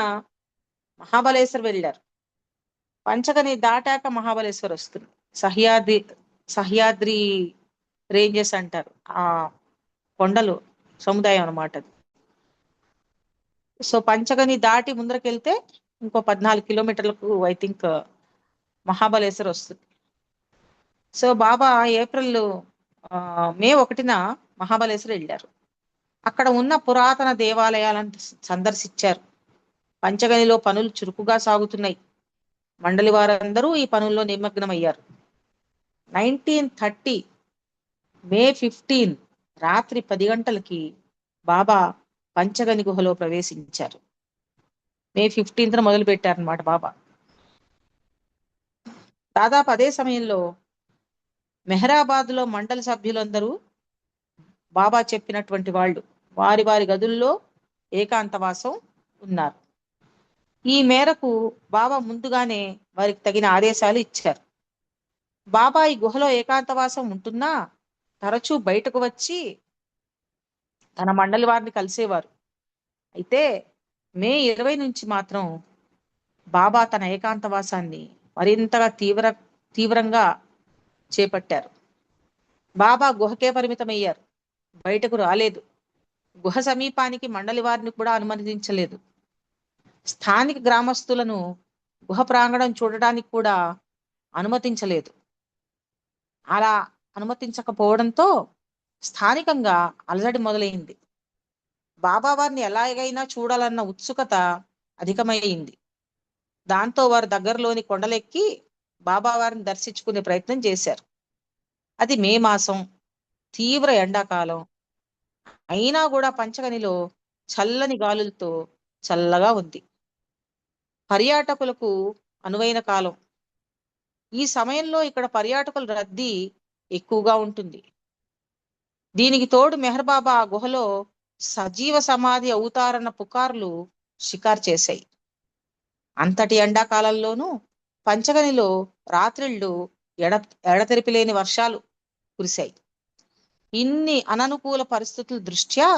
మహాబలేశ్వర్ వెళ్ళారు. పంచగని దాటాక మహాబలేశ్వర్ వస్తుంది. సహ్యాద్రి రేంజెస్ అంటారు ఆ కొండలు సముదాయం అన్నమాట. సో పంచగని దాటి ముందరకెళ్తే ఇంకో 14 కిలోమీటర్లకు ఐ థింక్ మహాబలేశ్వర్ వస్తుంది. సో బాబా మే 1న మహాబలేశ్వర్ వెళ్ళారు. అక్కడ ఉన్న పురాతన దేవాలయాలను సందర్శించారు. పంచగనిలో పనులు చురుకుగా సాగుతున్నాయి. మండలి వారందరూ ఈ పనుల్లో నిమగ్నమయ్యారు. 1930 మే 15 రాత్రి 10 గంటలకి బాబా పంచగని గుహలో ప్రవేశించారు. మే 15న మొదలు పెట్టారనమాట బాబా. దాదాపు అదే సమయంలో మెహరాబాద్ లో మండలి సభ్యులందరూ బాబా చెప్పినటువంటి వాళ్ళు వారి వారి గదుల్లో ఏకాంతవాసం ఉన్నారు. ఈ మేరకు బాబా ముందుగానే వారికి తగిన ఆదేశాలు ఇచ్చారు. బాబా ఈ గుహలో ఏకాంతవాసం ఉంటున్నా తరచూ బయటకు వచ్చి తన మండలి వారిని కలిసేవారు. అయితే మే 20 నుంచి మాత్రం బాబా తన ఏకాంతవాసాన్ని మరింతగా తీవ్రంగా చేపట్టారు. బాబా గుహకే పరిమితమయ్యారు, బయటకు రాలేదు. గుహ సమీపానికి మండలి వారిని కూడా అనుమతించలేదు. స్థానిక గ్రామస్తులను గుహ ప్రాంగణం చూడడానికి కూడా అనుమతించలేదు. అలా అనుమతించకపోవడంతో స్థానికంగా అలజడి మొదలైంది. బాబా వారిని ఎలాగైనా చూడాలన్న ఉత్సుకత అధికమైంది. దాంతో వారు దగ్గరలోని కొండలెక్కి బాబా వారిని దర్శించుకునే ప్రయత్నం చేశారు. అది మే మాసం, తీవ్ర ఎండాకాలం. అయినా కూడా పంచగనిలో చల్లని గాలులతో చల్లగా ఉంది. పర్యాటకులకు అనువైన కాలం. ఈ సమయంలో ఇక్కడ పర్యాటకుల రద్దీ ఎక్కువగా ఉంటుంది. దీనికి తోడు మెహర్ బాబా ఆ గుహలో సజీవ సమాధి అవుతారన్న పుకార్లు షికారు చేశాయి. అంతటి ఎండాకాలంలోనూ పంచగనిలో రాత్రిళ్ళు ఎడతెరిపిలేని వర్షాలు కురిశాయి. ఇన్ని అననుకూల పరిస్థితుల దృష్ట్యా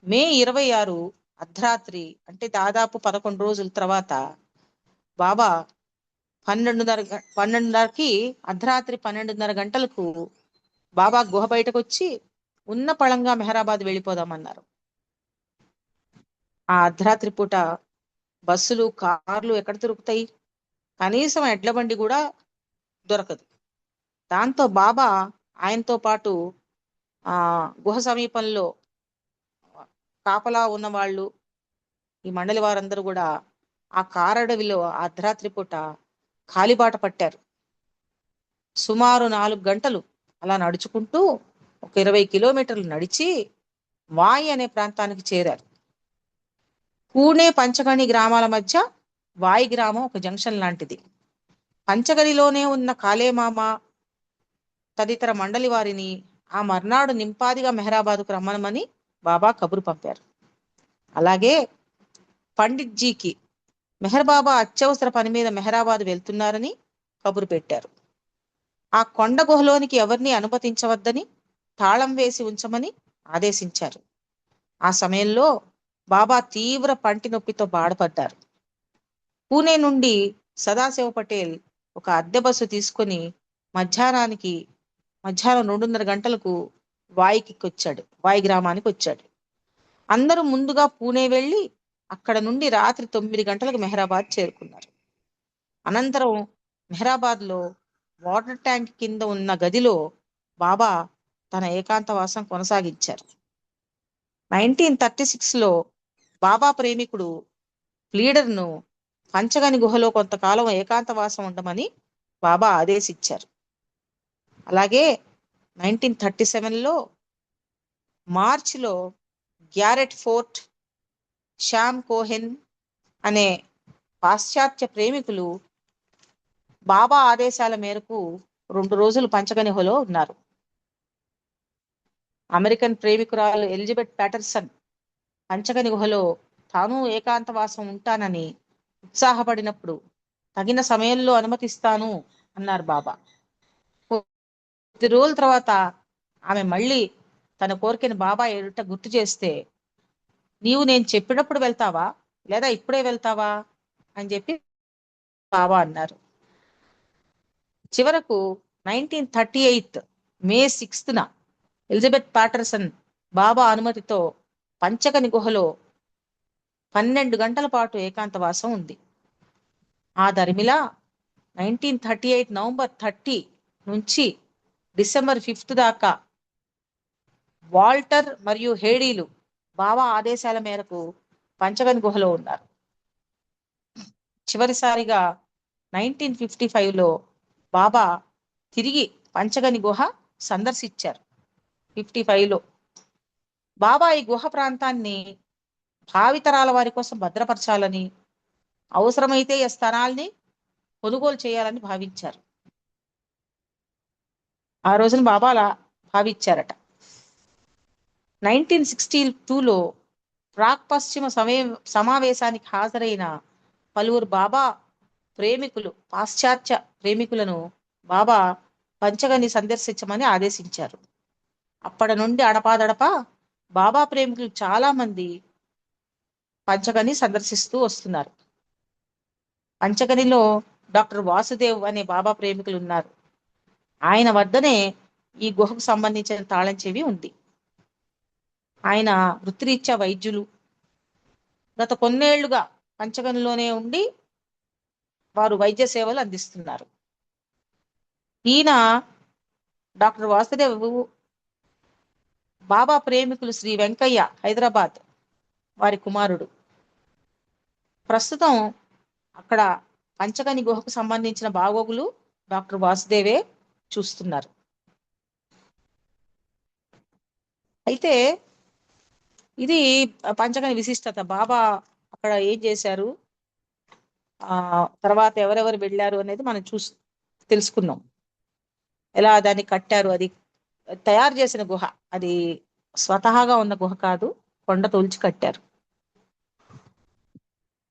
మే 26 అర్ధరాత్రి, అంటే దాదాపు 11 రోజుల తర్వాత, బాబా 12:30కి అర్ధరాత్రి 12:30 గంటలకు బాబా గుహ బయటకు వచ్చి ఉన్న పళంగా మెహరాబాద్ వెళ్ళిపోదామన్నారు. ఆ అర్ధరాత్రి పూట బస్సులు, కార్లు ఎక్కడ దొరుకుతాయి? కనీసం ఎడ్ల బండి కూడా దొరకదు. దాంతో బాబా ఆయనతో పాటు గుహ సమీపంలో కాపలా ఉన్న వాళ్ళు, ఈ మండలి వారందరూ కూడా ఆ కారడవిలో అర్ధరాత్రి పూట కాలిబాట పట్టారు. సుమారు 4 గంటలు అలా నడుచుకుంటూ ఒక 20 కిలోమీటర్లు నడిచి వాయి అనే ప్రాంతానికి చేరారు. పూణే పంచగని గ్రామాల మధ్య వాయి గ్రామం ఒక జంక్షన్ లాంటిది. పంచగనిలోనే ఉన్న కాలేమామ తదితర మండలి వారిని ఆ మర్నాడు నింపాదిగా మెహరాబాద్కు రమ్మనమని బాబా కబురు పంపారు. అలాగే పండిట్జీకి మెహర్ బాబా అత్యవసర పని మీద మెహరాబాద్ వెళ్తున్నారని కబురు పెట్టారు. ఆ కొండ గుహలోనికి ఎవరిని అనుమతించవద్దని, తాళం వేసి ఉంచమని ఆదేశించారు. ఆ సమయంలో బాబా తీవ్ర పంటి నొప్పితో బాధపడ్డారు. పూణే నుండి సదాశివ పటేల్ ఒక అద్దె బస్సు తీసుకొని మధ్యాహ్నం 2:30 గంటలకు వాయి గ్రామానికి వచ్చాడు. అందరూ ముందుగా పూణే వెళ్ళి అక్కడ నుండి రాత్రి 9 గంటలకు మెహరాబాద్ చేరుకున్నారు. అనంతరం మెహరాబాద్లో వాటర్ ట్యాంక్ కింద ఉన్న గదిలో బాబా తన ఏకాంతవాసం కొనసాగించారు. 1936లో బాబా ప్రేమికుడు ప్లీడర్ను పంచగని గుహలో కొంతకాలం ఏకాంతవాసం ఉండమని బాబా ఆదేశించారు. అలాగే 1937లో మార్చిలో గ్యారెట్ ఫోర్ట్, శ్యామ్ కోహెన్ అనే పాశ్చాత్య ప్రేమికులు బాబా ఆదేశాల మేరకు 2 రోజులు పంచగని గుహలో ఉన్నారు. అమెరికన్ ప్రేమికురాలు ఎలిజబెత్ ప్యాటర్సన్ పంచగని గుహలో తాను ఏకాంతవాసం ఉంటానని ఉత్సాహపడినప్పుడు తగిన సమయంలో అనుమతిస్తాను అన్నారు బాబా. కొద్ది రోజుల తర్వాత ఆమె మళ్ళీ తన కోరికను బాబా ఎదుట గుర్తు చేస్తే, నీవు నేను చెప్పినప్పుడు వెళ్తావా లేదా ఇప్పుడే వెళ్తావా అని చెప్పి బాబా అన్నారు. చివరకు 1938 మే 6న ఎలిజబెత్ ప్యాటర్సన్ బాబా అనుమతితో పంచగని గుహలో 12 గంటల పాటు ఏకాంతవాసం ఉంది. ఆ దరిమిలా 1938 నవంబర్ 30 నుంచి డిసెంబర్ 5 దాకా వాల్టర్ మరియు హేడీలు బాబా ఆదేశాల మేరకు పంచగని గుహలో ఉన్నారు. చివరిసారిగా 1955లో బాబా తిరిగి పంచగని గుహ సందర్శించారు. 55లో బాబా ఈ గుహ ప్రాంతాన్ని భావితరాల వారి కోసం భద్రపరచాలని, అవసరమైతే ఈ స్థానాల్ని కొనుగోలు చేయాలని భావించారు. ఆ రోజున బాబా అలా భావించారట. 1962లో ప్రాక్ పశ్చిమ సమావేశానికి హాజరైన పలువురు బాబా ప్రేమికులు, పాశ్చాత్య ప్రేమికులను బాబా పంచగని సందర్శించమని ఆదేశించారు. అప్పటి నుండి అడపాదడపా బాబా ప్రేమికులు చాలా మంది పంచగని సందర్శిస్తూ వస్తున్నారు. పంచగనిలో డాక్టర్ వాసుదేవ్ అనే బాబా ప్రేమికులు ఉన్నారు. ఆయన వద్దనే ఈ గుహకు సంబంధించిన తాళం చెవి ఉంది. ఆయన వృత్తిరీత్యా వైద్యులు. గత కొన్నేళ్లుగా పంచగనిలోనే ఉండి వారు వైద్య సేవలు అందిస్తున్నారు. ఈయన డాక్టర్ వాసుదేవ్ బాబా ప్రేమికులు శ్రీ వెంకయ్య హైదరాబాద్ వారి కుమారుడు. ప్రస్తుతం అక్కడ పంచగని గుహకు సంబంధించిన బాగోగులు డాక్టర్ వాసుదేవే చూస్తున్నారు. అయితే ఇది పంచగని విశిష్టత. బాబా అక్కడ ఏం చేశారు, తర్వాత ఎవరెవరు వెళ్ళారు అనేది మనం తెలుసుకున్నాం. ఎలా దాన్ని కట్టారు, అది తయారు చేసిన గుహ, అది స్వతహాగా ఉన్న గుహ కాదు, కొండ తోల్చి కట్టారు.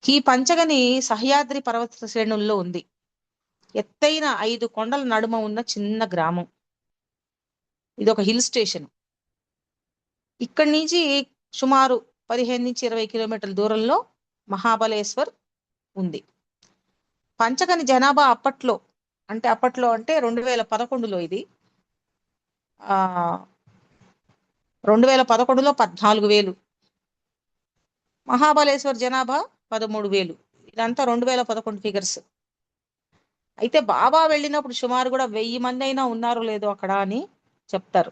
ఈ పంచగని సహ్యాద్రి పర్వత శ్రేణుల్లో ఉంది. ఎత్తైన 5 కొండల నడుమ ఉన్న చిన్న గ్రామం. ఇది ఒక హిల్ స్టేషన్. ఇక్కడి నుంచి సుమారు 15 నుంచి 20 కిలోమీటర్ల దూరంలో మహాబలేశ్వర్ ఉంది. పంచగని జనాభా అప్పట్లో అంటే 2011లో ఇది 2011లో 14,000. మహాబలేశ్వర్ జనాభా 13,000. ఇదంతా 2011 ఫిగర్స్. అయితే బాబా వెళ్ళినప్పుడు సుమారు కూడా 1000 మంది అయినా ఉన్నారో లేదో అక్కడ అని చెప్తారు.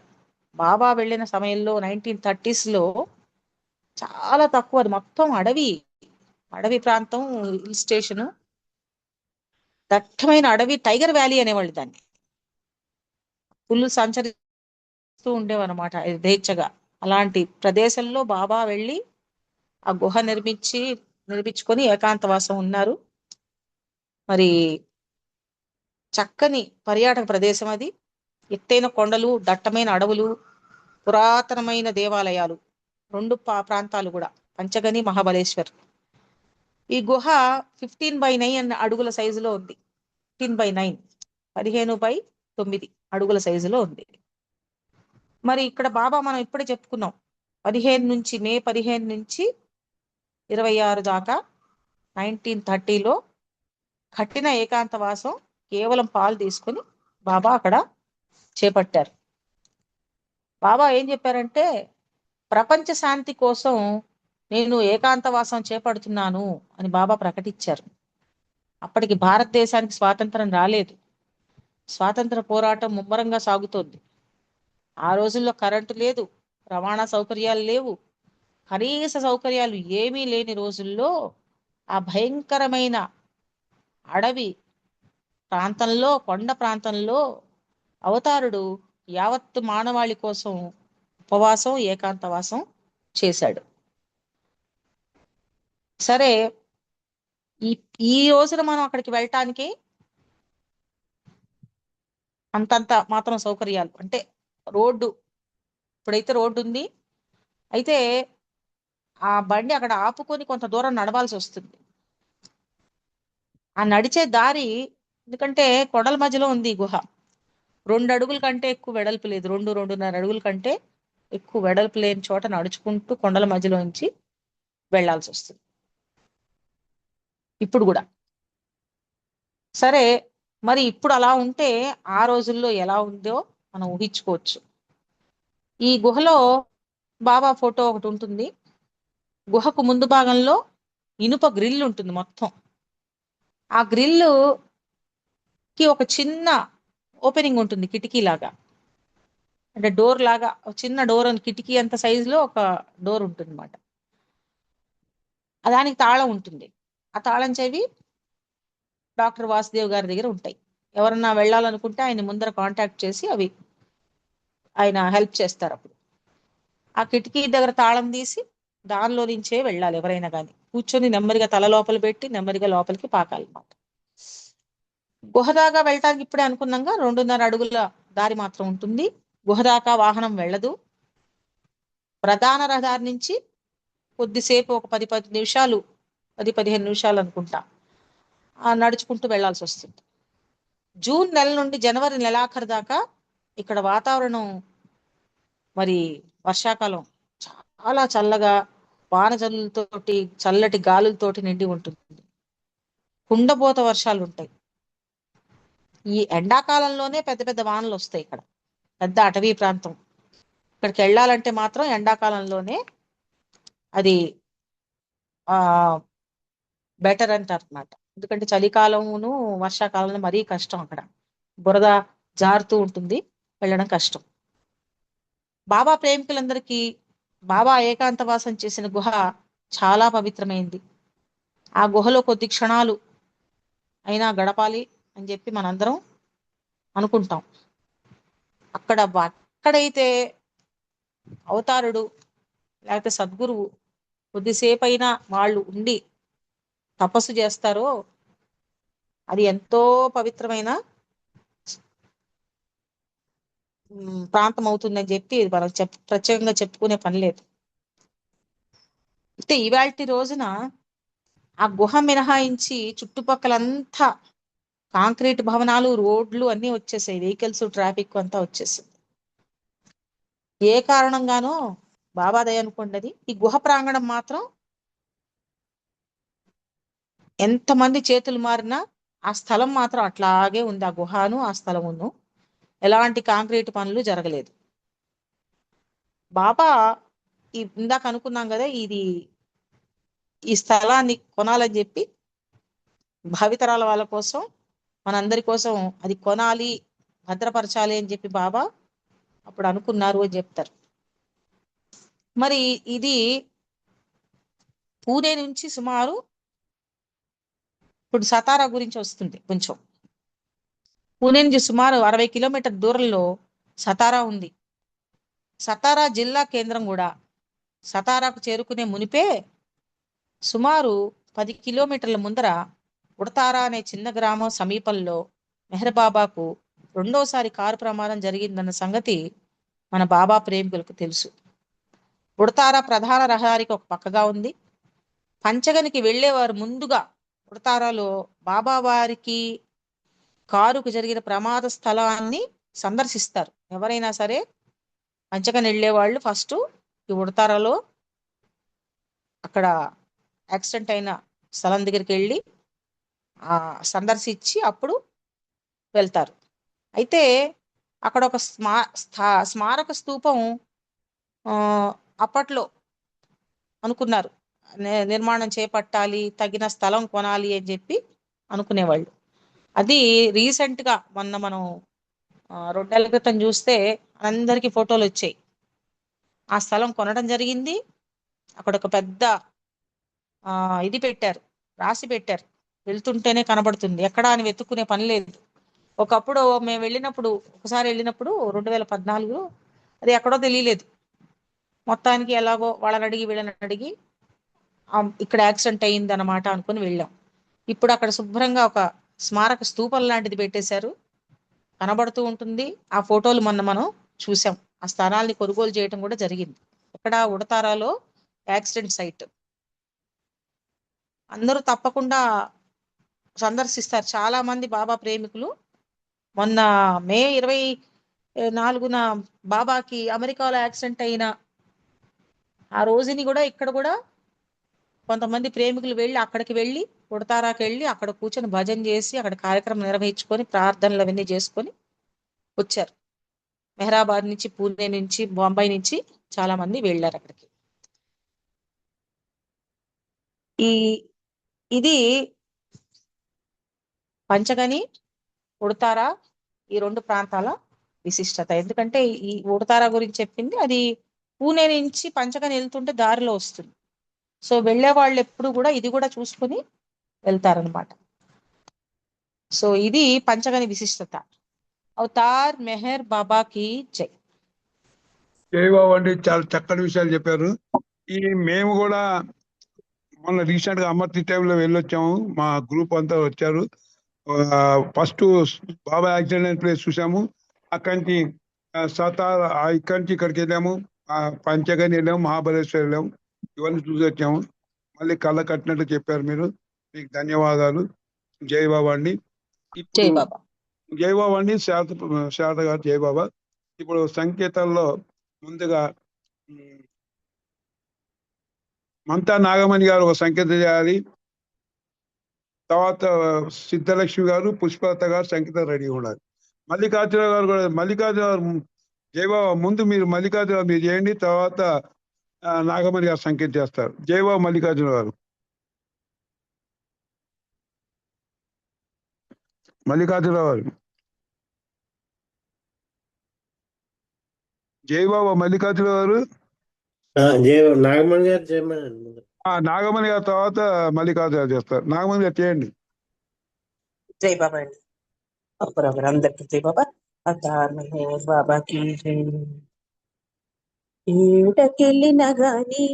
బాబా వెళ్ళిన సమయంలో 1930sలో చాలా తక్కువ. అది మొత్తం అడవి ప్రాంతం, హిల్ స్టేషను, దట్టమైన అడవి. టైగర్ వ్యాలీ అనేవాళ్ళు దాన్ని. పుల్లు సంచరిస్తూ ఉండేవన్నమాట యథేచ్ఛగా. అలాంటి ప్రదేశంలో బాబా వెళ్ళి ఆ గుహ నిర్మించుకొని ఏకాంతవాసం ఉన్నారు. మరి చక్కని పర్యాటక ప్రదేశం అది. ఎత్తైన కొండలు, దట్టమైన అడవులు, పురాతనమైన దేవాలయాలు, 2 ప్రాంతాలు కూడా, పంచగని మహాబలేశ్వర్. ఈ గుహ 15/9 అడుగుల సైజులో ఉంది. 15/9 15/9 అడుగుల సైజులో ఉంది. మరి ఇక్కడ బాబా మనం ఇప్పుడే చెప్పుకున్నాం, మే 15 నుంచి 26 దాకా 1930లో కట్టిన ఏకాంతవాసం కేవలం పాలు తీసుకుని బాబా అక్కడ చేపట్టారు. బాబా ఏం చెప్పారంటే, ప్రపంచ శాంతి కోసం నేను ఏకాంతవాసం చేపడుతున్నాను అని బాబా ప్రకటించారు. అప్పటికి భారతదేశానికి స్వాతంత్రం రాలేదు. స్వాతంత్ర పోరాటం ముమ్మరంగా సాగుతోంది. ఆ రోజుల్లో కరెంటు లేదు, రవాణా సౌకర్యాలు లేవు, కనీస సౌకర్యాలు ఏమీ లేని రోజుల్లో ఆ భయంకరమైన అడవి ప్రాంతంలో, కొండ ప్రాంతంలో అవతారుడు యావత్తు మానవాళి కోసం ఉపవాసం, ఏకాంతవాసం చేశాడు. సరే, ఈ రోజున మనం అక్కడికి వెళ్ళటానికి అంతంత మాత్రం సౌకర్యాలు అంటే రోడ్డు, ఇప్పుడైతే రోడ్డు ఉంది. అయితే ఆ బండి అక్కడ ఆపుకొని కొంత దూరం నడవాల్సి వస్తుంది. ఆ నడిచే దారి, ఎందుకంటే కొండల మధ్యలో ఉంది ఈ గుహ, 2 అడుగుల కంటే ఎక్కువ వెడల్పు లేదు. 2-2.5 అడుగుల కంటే ఎక్కువ వెడల్పు లేని చోట నడుచుకుంటూ కొండల మధ్యలో నుంచి వెళ్లాల్సి వస్తుంది ఇప్పుడు కూడా. సరే, మరి ఇప్పుడు అలా ఉంటే ఆ రోజుల్లో ఎలా ఉందో మనం ఊహించుకోవచ్చు. ఈ గుహలో బాబా ఫోటో ఒకటి ఉంటుంది. గుహకు ముందు భాగంలో ఇనుప గ్రిల్ ఉంటుంది మొత్తం. ఆ గ్రిల్లుకి ఒక చిన్న ఓపెనింగ్ ఉంటుంది, కిటికీ లాగా, అంటే డోర్ లాగా. చిన్న డోర్, కిటికీ అంత సైజులో ఒక డోర్ ఉంటుంది అన్నమాట. దానికి తాళం ఉంటుంది. ఆ తాళం చెవి డాక్టర్ వాసుదేవ్ గారి దగ్గర ఉంటాయి. ఎవరన్నా వెళ్ళాలనుకుంటే ఆయన ముందర కాంటాక్ట్ చేసి ఆయన హెల్ప్ చేస్తారు. అప్పుడు ఆ కిటికీ దగ్గర తాళం తీసి దానిలో నుంచే వెళ్ళాలి. ఎవరైనా కానీ కూర్చొని నెమ్మదిగా తల లోపల పెట్టి నెమ్మదిగా లోపలికి పాకాలన్నమాట. గుహ దాకా వెళ్ళటానికి ఇప్పుడే అనుకున్నాగా 2.5 అడుగుల దారి మాత్రం ఉంటుంది. గుహ దాకా వాహనం వెళ్ళదు. ప్రధాన రహదారి నుంచి కొద్దిసేపు, ఒక 10-15 నిమిషాలు, 10-15 నిమిషాలు అనుకుంటా, నడుచుకుంటూ వెళ్లాల్సి వస్తుంది. జూన్ నెల నుండి జనవరి నెలాఖరు దాకా ఇక్కడ వాతావరణం మరి వర్షాకాలం చాలా చల్లగా, వానజల్లులతోటి, చల్లటి గాలులతోటి నిండి ఉంటుంది. కుండపోత వర్షాలు ఉంటాయి. ఈ ఎండాకాలంలోనే పెద్ద పెద్ద వానలు వస్తాయి. ఇక్కడ పెద్ద అటవీ ప్రాంతం. ఇక్కడికి వెళ్ళాలంటే మాత్రం ఎండాకాలంలోనే అది ఆ బెటర్ అంటారు అనమాట. ఎందుకంటే చలికాలమును వర్షాకాలంలో మరీ కష్టం. అక్కడ బురద జారుతూ ఉంటుంది, వెళ్ళడం కష్టం. బాబా ప్రేమికులందరికీ బాబా ఏకాంతవాసం చేసిన గుహ చాలా పవిత్రమైంది. ఆ గుహలో కొద్ది క్షణాలు అయినా గడపాలి అని చెప్పి మనందరం అనుకుంటాం. అక్కడైతే అవతారుడు లేకపోతే సద్గురువు కొద్దిసేపు అయినా వాళ్ళు ఉండి తపస్సు చేస్తారో అది ఎంతో పవిత్రమైన ప్రాంతం అవుతుందని చెప్పి మనం ప్రత్యేకంగా చెప్పుకునే పని లేదు. అయితే ఇవాల్టి రోజున ఆ గుహ మినహాయించి చుట్టుపక్కలంతా కాంక్రీట్ భవనాలు, రోడ్లు అన్నీ వచ్చేసాయి. వెహికల్స్, ట్రాఫిక్ అంతా వచ్చేసింది. ఏ కారణంగానో బాబా దయ అనుకోండి, ఈ గుహ ప్రాంగణం మాత్రం ఎంతమంది చేతులు మారినా ఆ స్థలం మాత్రం అట్లాగే ఉంది. ఆ గుహను ఆ స్థలమును ఎలాంటి కాంక్రీట్ పనులు జరగలేదు. బాబా ఇందాక అనుకున్నాం కదా, ఈ స్థలాన్ని కొనాలని చెప్పి భావితరాల వాళ్ళ కోసం, మనందరి కోసం అది కొనాలి, భద్రపరచాలి అని చెప్పి బాబా అప్పుడు అనుకున్నారు అని చెప్తారు. మరి ఇది పూణే నుంచి సుమారు, ఇప్పుడు సతారా గురించి వస్తుంది కొంచెం, పూణే నుంచి సుమారు 60 కిలోమీటర్ దూరంలో సతారా ఉంది. సతారా జిల్లా కేంద్రం కూడా. సతారాకు చేరుకునే మునిపే సుమారు 10 కిలోమీటర్ల ముందర ఉడతారా అనే చిన్న గ్రామం సమీపంలో మెహర్ బాబాకు రెండోసారి కారు ప్రమాదం జరిగిందన్న సంగతి మన బాబా ప్రేమికులకు తెలుసు. ఉడతారా ప్రధాన రహదారికి ఒక పక్కగా ఉంది. పంచగనికి వెళ్ళేవారు ముందుగా ఉడతారాలో బాబా వారికి కారుకు జరిగిన ప్రమాద స్థలాన్ని సందర్శిస్తారు. ఎవరైనా సరే పంచగని వెళ్ళే వాళ్ళు ఫస్ట్ ఈ ఉడతారాలో అక్కడ యాక్సిడెంట్ అయిన స్థలం దగ్గరికి వెళ్ళి సందర్శించి అప్పుడు వెళ్తారు. అయితే అక్కడ ఒక స్మారక స్తూపం అప్పట్లో అనుకున్నారు, నిర్మాణం చేపట్టాలి, తగిన స్థలం కొనాలి అని చెప్పి అనుకునేవాళ్ళు. అది రీసెంట్గా మొన్న మనం 2 నెలల క్రితం చూస్తే అందరికీ ఫోటోలు వచ్చాయి. ఆ స్థలం కొనడం జరిగింది. అక్కడ ఒక పెద్ద ఇది పెట్టారు, రాసి పెట్టారు, వెళ్తుంటేనే కనబడుతుంది, ఎక్కడా అని వెతుక్కునే పని లేదు. ఒకప్పుడు మేము వెళ్ళినప్పుడు, ఒకసారి వెళ్ళినప్పుడు 2014 అది ఎక్కడో తెలియలేదు. మొత్తానికి ఎలాగో వాళ్ళని అడిగి వీళ్ళని అడిగి ఇక్కడ యాక్సిడెంట్ అయింది అన్నమాట అనుకుని వెళ్ళాం. ఇప్పుడు అక్కడ శుభ్రంగా ఒక స్మారక స్తూపం లాంటిది పెట్టేశారు, కనబడుతూ ఉంటుంది. ఆ ఫోటోలు మొన్న మనం చూసాం. ఆ స్థలాన్ని కొనుగోలు చేయడం కూడా జరిగింది. ఇక్కడ ఉడతారాలో యాక్సిడెంట్ సైట్. అందరూ తప్పకుండా సందర్శిస్తారు చాలా మంది బాబా ప్రేమికులు. మొన్న మే 24న బాబాకి అమెరికాలో యాక్సిడెంట్ అయిన ఆ రోజుని కూడా ఇక్కడ కూడా కొంతమంది ప్రేమికులు వెళ్ళి అక్కడికి వెళ్ళి ఉడతారాకి వెళ్ళి అక్కడ కూర్చొని భజన చేసి అక్కడ కార్యక్రమం నిర్వహించుకొని ప్రార్థనలు అవన్నీ చేసుకొని వచ్చారు. మెహరాబాద్ నుంచి, పూణే నుంచి, బొంబాయి నుంచి చాలా మంది వెళ్ళారు అక్కడికి. ఇది పంచగని, ఉడతారా ఈ 2 ప్రాంతాల విశిష్టత. ఎందుకంటే ఈ ఉడతారా గురించి చెప్పింది అది పూణే నుంచి పంచగని వెళ్తుంటే దారిలో వస్తుంది. సో వెళ్ళే వాళ్ళు ఎప్పుడు కూడా ఇది కూడా చూసుకొని వెళ్తారనమాట. సో ఇది పంచగని విశిష్టత. అవతార్ మెహర్ బాబాకి జై. జై బాబు అండి, చాలా చక్కటి విషయాలు చెప్పారు. మేము కూడా మొన్న రీసెంట్ గా అమర్తి టైంలో వెళ్ళొచ్చాము. మా గ్రూప్ అంతా వచ్చారు. ఫస్ట్ బాబా యాక్సిడెంట్ ప్లేస్ చూసాము. అక్కడి నుంచి ఇక్కడి నుంచి ఇక్కడికి వెళ్ళాము. పంచగని వెళ్ళాము, మహాబలేశ్వర్ వెళ్ళాము. ఇవన్నీ చూసి వచ్చాము. మళ్ళీ కళ్ళ కట్టినట్టు చెప్పారు మీరు. మీకు ధన్యవాదాలు. జై బాబా అండి. జై బాబా. జై బాబా అండి. శారద గారు జై బాబా. ఇప్పుడు సంకేతాల్లో ముందుగా మంతా నాగమణి గారు ఒక సంకేతం చేయాలి. తర్వాత సిద్ధలక్ష్మి గారు, పుష్పలత గారు సంగీతం రెడీ ఉండాలి. మల్లికార్జున గారు కూడా, మల్లికార్జున గారు జయబాబా ముందు మీరు మల్లికార్జున గారు మీరు చేయండి, తర్వాత నాగమణి గారు సంకేతం చేస్తారు. జయబాబు మల్లికార్జున గారు. మల్లికార్జున గారు. జయబాబు మల్లికార్జున గారు. నాగమణి గారు చేయమని. నాగమణి గారి తర్వాత మల్లికార్జున గారు చేస్తారు. నాగమణి గారు చేయండి. జై బాబా అండి. అప్పుడప్పుడు అందరికి జై బాబా. అవతార్ మెహర్ బాబాకి జై. ఏటకెళ్ళిన గాని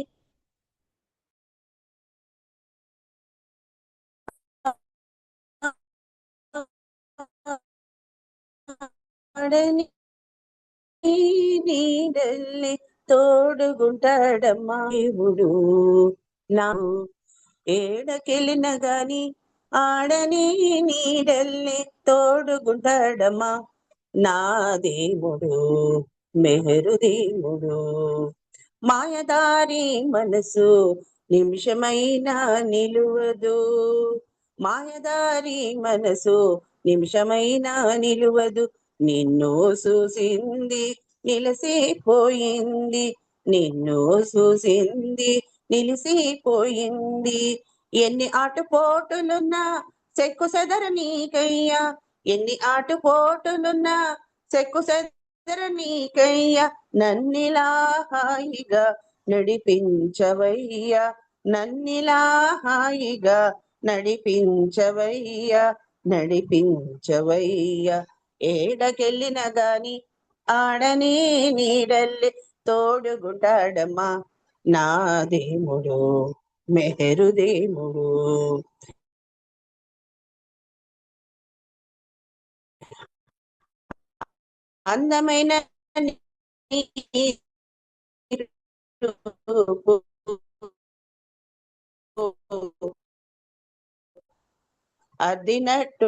నీడల్లి తోడుగుంటాడమ్మా దేవుడు. నా ఏడకెళ్ళిన గాని ఆడని నీడల్లి తోడుగుంటాడమ్మా నా దేవుడు, మెహరు దేవుడు. మాయదారి మనసు నిమిషమైనా నిలువదు, మాయదారి మనసు నిమిషమైనా నిలువదు. నిన్ను చూసింది నిలసిపోయింది, నిన్ను చూసింది నిలిసిపోయింది. ఎన్ని ఆటుపోటులున్నా చెక్కు సెదర నీకయ్యా, ఎన్ని ఆటుపోటులున్నా చెక్కు సెదర నీకయ్యా. నన్నిలా హాయిగా నడిపించవయ్యా, నన్నిలా హాయిగా నడిపించవయ్యా, నడిపించవయ్యా. ఏడకెళ్ళిన గాని ఆడని నీడల్లి తోడుగుంటాడమ్మా నా దేవుడు, మెహరు దేవుడు. అందమైన అద్దినట్టు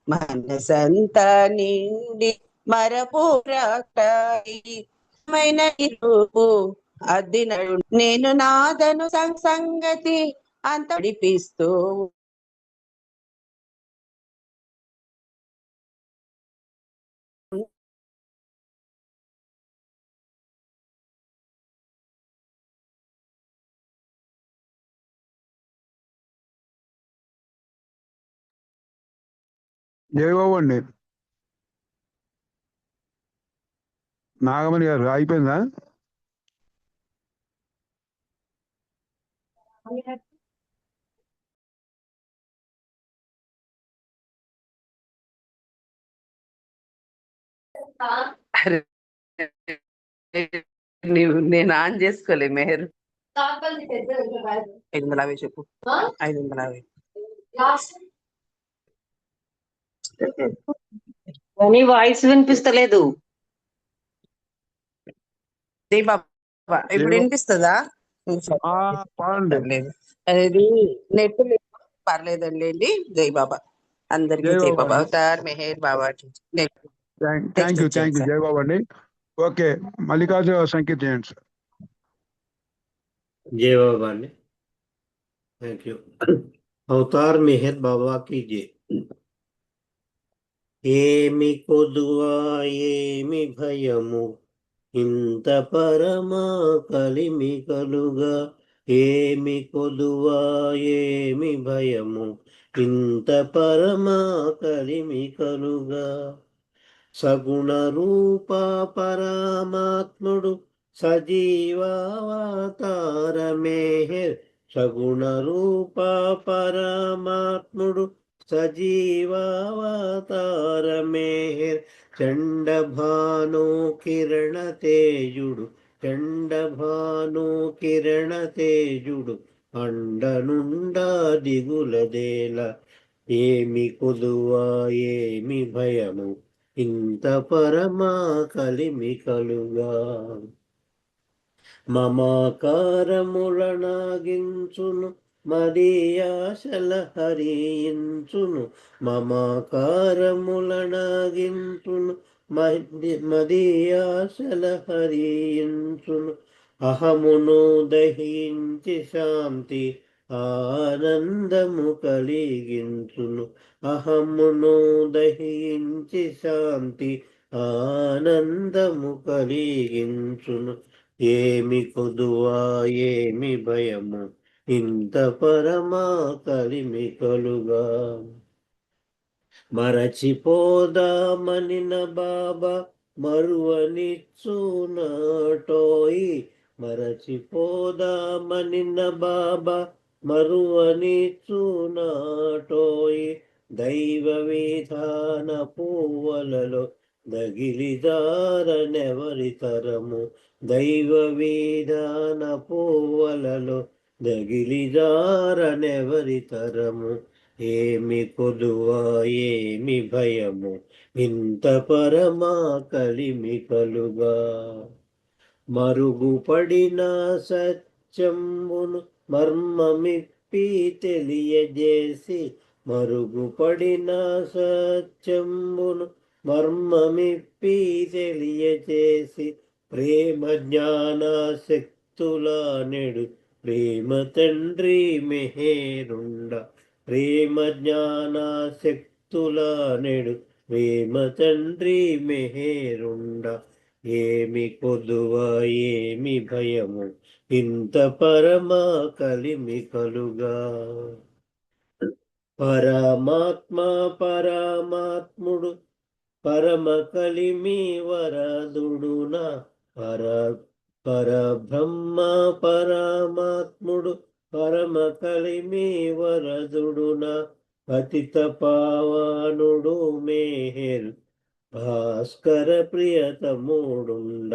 మనసంతా నిండి మరపురామైన రూపు అద్దినడు. నేను నాదను సంగతి అంత నడిపిస్తూ జయబాబు అండి. నాగమణి గారు అయిపోయిందా? నేను ఆన్ చేసుకోలే మెహర్. 550 చెప్పు. 550 కానీ వాయిస్ వినిపిస్తలేదు. జై బాబా ఇప్పుడు వినిపిస్తుందా? పర్లేదు. అది నెట్ పర్లేదండి. జై బాబా అందరికి జై బాబా. అవతార్ మెహర్ బాబా. థ్యాంక్ యూ జయబాబు అండి. ఓకే, మల్లికార్జున సంకేతం చేయండి సార్. జై బాబా అండి. Thank you. అవతార్ మెహర్ బాబాకి జై. ఏమి కొదువా ఏమి భయము ఇంత పరమా కలిమి కలుగా, ఏమి కొదువా ఏమి భయము ఇంత పరమా కలిమి కలుగా. సగుణ రూప పరమాత్ముడు సజీవావతార మెహర్, సగుణ రూప పరమాత్ముడు సజీవావతార మెహర్. చండభాను కిరణ తేజుడు, చండభాను కిరణ తేజుడు అండనుండా దిగులదేల. ఏమి కొదువా ఏమి భయము ఇంత పరమా కలిమి కలుగా. మమాకారములనాగించును మదీయాశల హరించును, మమాకారములనాగించును మదీయాశల హరించును. అహమును దహించి శాంతి ఆనందము కలిగించును. అహమును దహించి శాంతి ఆనందము కలిగించును. ఏమి కొదువా ఏమి భయము ఇంత పరమా కలిమి కలుగా. మరచిపోదామనిన బాబా మరువనిచ్చునాటోయి. మరచిపోదామనిన బాబా మరువనిచ్చునాటోయి. దైవ విధాన పువ్వలలో దగిలిదారనెవరి తరము. దైవ విధాన పువ్వలలో దగిలిదారనెవరి తరము. ఏమి కొదువా ఏమి భయము ఇంత పరమా కలిమి కలుగా. మరుగుపడిన సత్యమును మర్మమిప్పి తెలియజేసి. మరుగుపడిన సత్యమును మర్మమిప్పి తెలియజేసి. ప్రేమ జ్ఞాన శక్తుల నెడు ప్రేమ తండ్రి మెహేరుండ. ప్రేమ జ్ఞాన శక్తుల నెడు ప్రేమ తండ్రి మెహేరుండ. ఏమి కొదువా ఏమి భయము ఇంత పరమా కలిమి కలుగా. పరమాత్మ పరమాత్ముడు పరమ కలిమి వరదుడున. పరబ్రహ్మ పరమాత్ముడు పరమ కలిమి వరదుడున. పతిత పావనుడు మేహేరు భాస్కర ప్రియతముడుండ.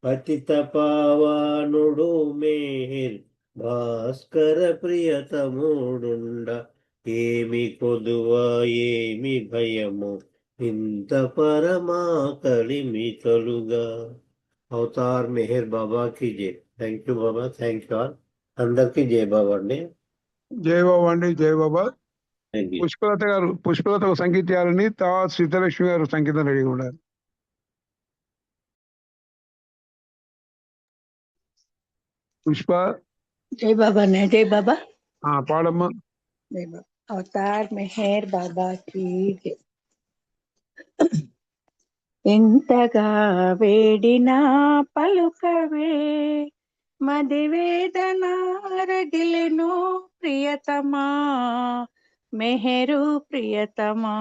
పతిత పావనుడు మేహేరు భాస్కర ప్రియతముడుండ. ఏమి కొదువా ఏమి భయము ఇంత పరమా కలిమి కలుగా. అవతార్ మెహర్ బాబా కి జై. Thank you Baba. Thank you all. అందరికి జై బాబా అండి. జై బాబా అండి. జై బాబా. Thank you. పుష్పలత సంగీతాలని తర్వాత సీతాలక్ష్మి గారు సంగీతం రెడీగా ఉన్నారు. పుష్ప జై బాబా జై బాబా. పాడమ్మా. జై బాబా. అవతార్ మెహర్ బాబా కి జై. ఎంతగా వేడినా పలుకవే మదివేదనారగిలెను ప్రియతమా మెహరు ప్రియతమా.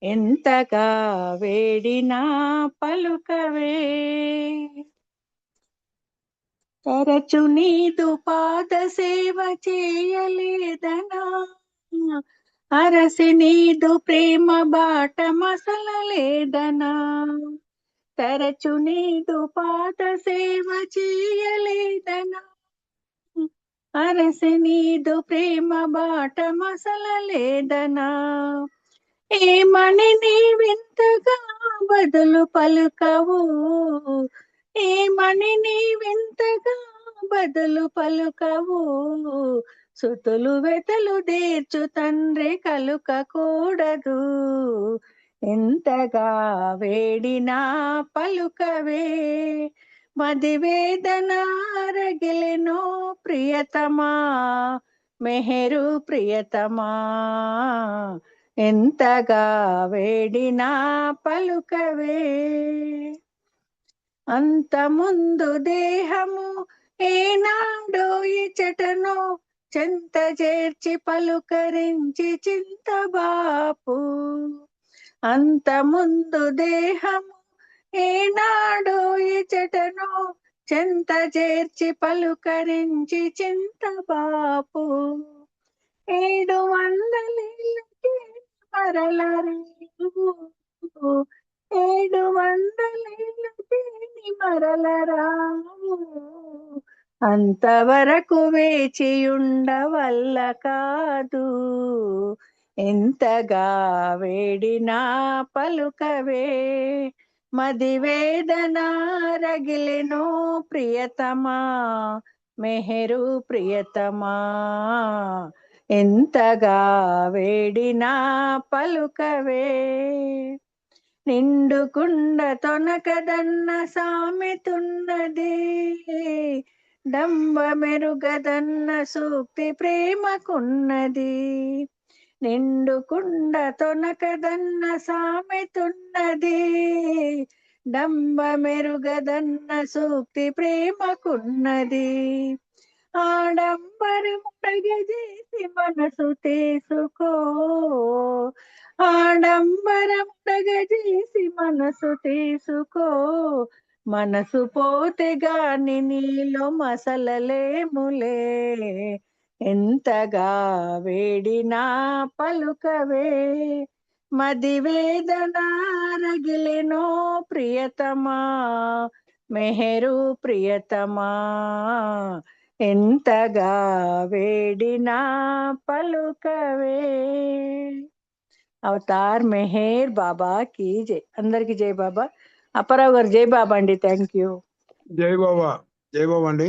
ఎంతగా వేడినా పలుకవే. తరచు నీదు పాద సేవ చేయలేదనా. అరసి నీదు ప్రేమ బాట మసలలేదనా. తరచు నీదు పాద సేవ చేయలేదనా. అరసి నీదు ప్రేమ బాట మసలలేదనా. ఏమని నీ వింతగా బదులు పలుకవు. ఏమని నీ వింతగా బదులు పలుకవు. సుతులు వెతలు దేర్చు తండ్రి కలుకకూడదు. ఎంతగా వేడినా పలుకవే మదివేదన రగిలెను ప్రియతమా మెహరు ప్రియతమా. ఎంతగా వేడినా పలుకవే. అంత ముందు దేహము ఏనాడో ఇచటను చెంత చేర్చి పలుకరించి చింతబాపు. అంత ముందు దేహము ఏనాడో ఇచటను చెంత చేర్చి పలుకరించి చింతబాపు. 700 మరలరావు. 700 మరలరావు. అంతవరకు వేచియుండవల్ల కాదు. ఎంతగా వేడినా పలుకవే మదివేదన రగిలెను ప్రియతమా మెహరు ప్రియతమా. ఎంతగా వేడినా పలుకవే. నిండుకుండ తొనకదన్న సామెతున్నది, డంబ మెరుగదన్న సూక్తి ప్రేమకున్నది. నిండుకుండ తొనకదన్న సామెతున్నది, డంబ మెరుగదన్న సూక్తి ప్రేమకున్నది. ఆడంబరముడగజేసి మనసు తీసుకో, ఆడంబరముడగజేసి మనసు తీసుకో, మనసు పోతే గాని నీలో మసలలేములే, ఎంతగా వేడినా పలుకవే, మది వేదన రగిలెనో ప్రియతమా, మెహరు ప్రియతమా, ఎంతగా వేడినా పలుకవే. అవతార్ మెహర్ బాబా की జై. అందరికి జై బాబా. అప్పారావు గారు జై బాబా అండి. Thank you. జై బాబా. జై బాబా అండి.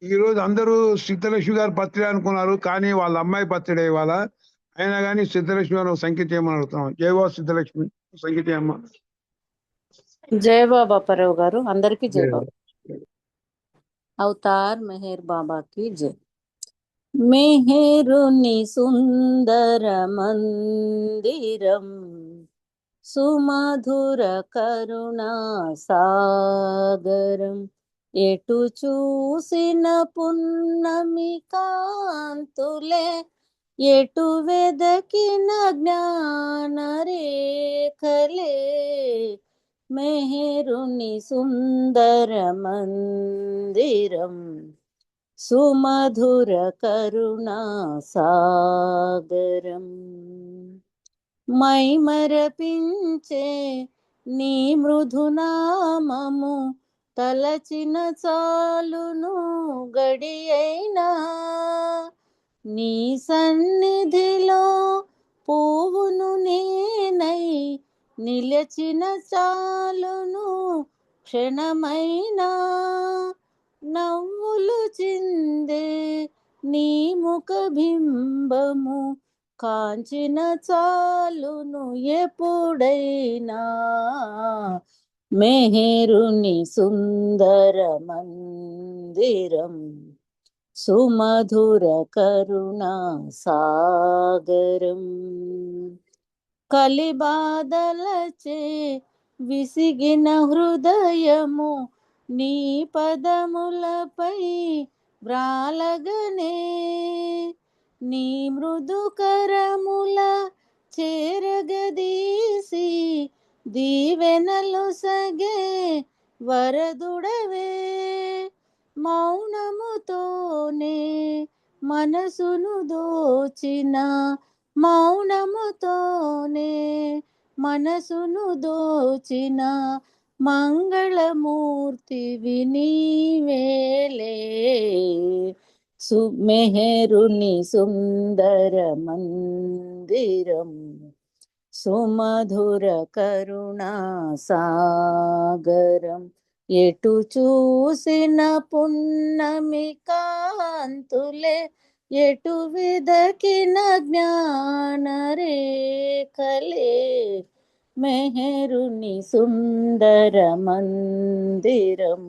ఈ రోజు అందరూ సిద్ధలక్ష్మి గారు బర్త్డే అనుకున్నారు, కానీ వాళ్ళ అమ్మాయి బర్త్డే ఇవాళ. అయినా కానీ సిద్ధలక్ష్మి గారు సంఖ్య చేయమని అడుగుతున్నాం. జై బాబా సిద్ధలక్ష్మి, సంఖ్య చేయమ్మ. జై బాబా అప్పారావు గారు. అందరికీ జై బాబా. అవతార్ మెహర్ బాబాకి జై. మెహరుని సుందర మందిరం, సుమధుర కరుణా సాగరం, ఎటు చూసిన పున్నమి కాంతులే, ఎటు వెదకిన జ్ఞాన రేఖలే, మెహరుని సుందర మందిరం, సుమధుర కరుణా సాగరం, మైమరపించే నీ మృదునామము తలచిన చాలును గడియైనా, నీ సన్నిధిలో పువ్వును నేనై నిలచిన చాలును క్షణమైనా, నవ్వులు చిందే నీ ముఖ బింబము కాంచిన చాలును ఎప్పుడైనా, మెహరుని సుందర మందిరం, సుమధుర కరుణా సాగరం, కలిబాదలచే విసిగిన హృదయము నీ పదములపై వ్రాలగనే, నీ మృదు కరముల చేరగదీసి దీవెనలు సగే వరదుడవే, మౌనముతోనే మనసును దోచిన, మౌనముతోనే మనసును దోచిన మంగళమూర్తివి నీవేలే, మెహరుని సుందర మందిరం, సుమధుర కరుణా సాగరం, ఎటు చూసిన పున్నమి కాంతులే, ఎటు వెదకిన జ్ఞాన రేఖలే, మెహరుని సుందర మందిరం,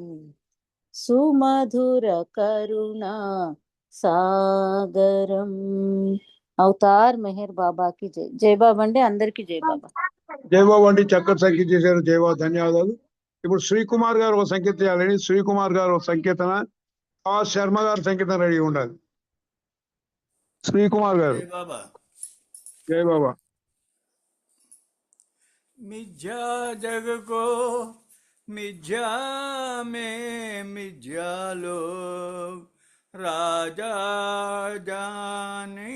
సుమధుర కరుణా సాగరం. అవతార్ మెహర్ బాబాకి జై. జై బాబా అండి. అందరికీ జై బాబా. జై బాబా అండి. చక్కటి సంఖ్య చేశారు. జై బాబా, ధన్యవాదాలు. ఇప్పుడు శ్రీకుమార్ గారు ఒక సంకేత చేయాలని, శ్రీకుమార్ గారు ఒక సంకేతన, శర్మ గారు సంకేతం రెడీ ఉండాలి. శ్రీకుమార్ గారు. జై బాబా. मिथ्या जग को मिथ्या में मिथ्या लोग, राजा जाने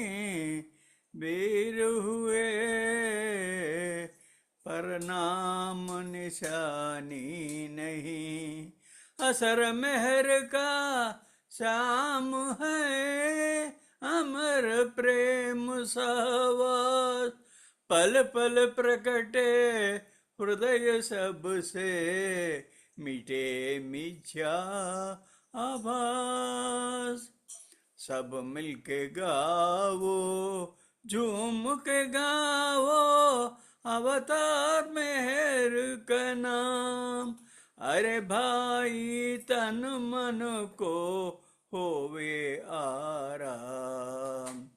वीर हुए, पर नाम निशानी नहीं, असर मेहर का श्याम है, अमर प्रेम सहवास, पल पल प्रकटे हृदय सबसे, मिटे मिथ्या आभास, सब मिलके गावो झूम के गावो, अवतार मेहर का नाम। अरे भाई तन मन को होवे आराम।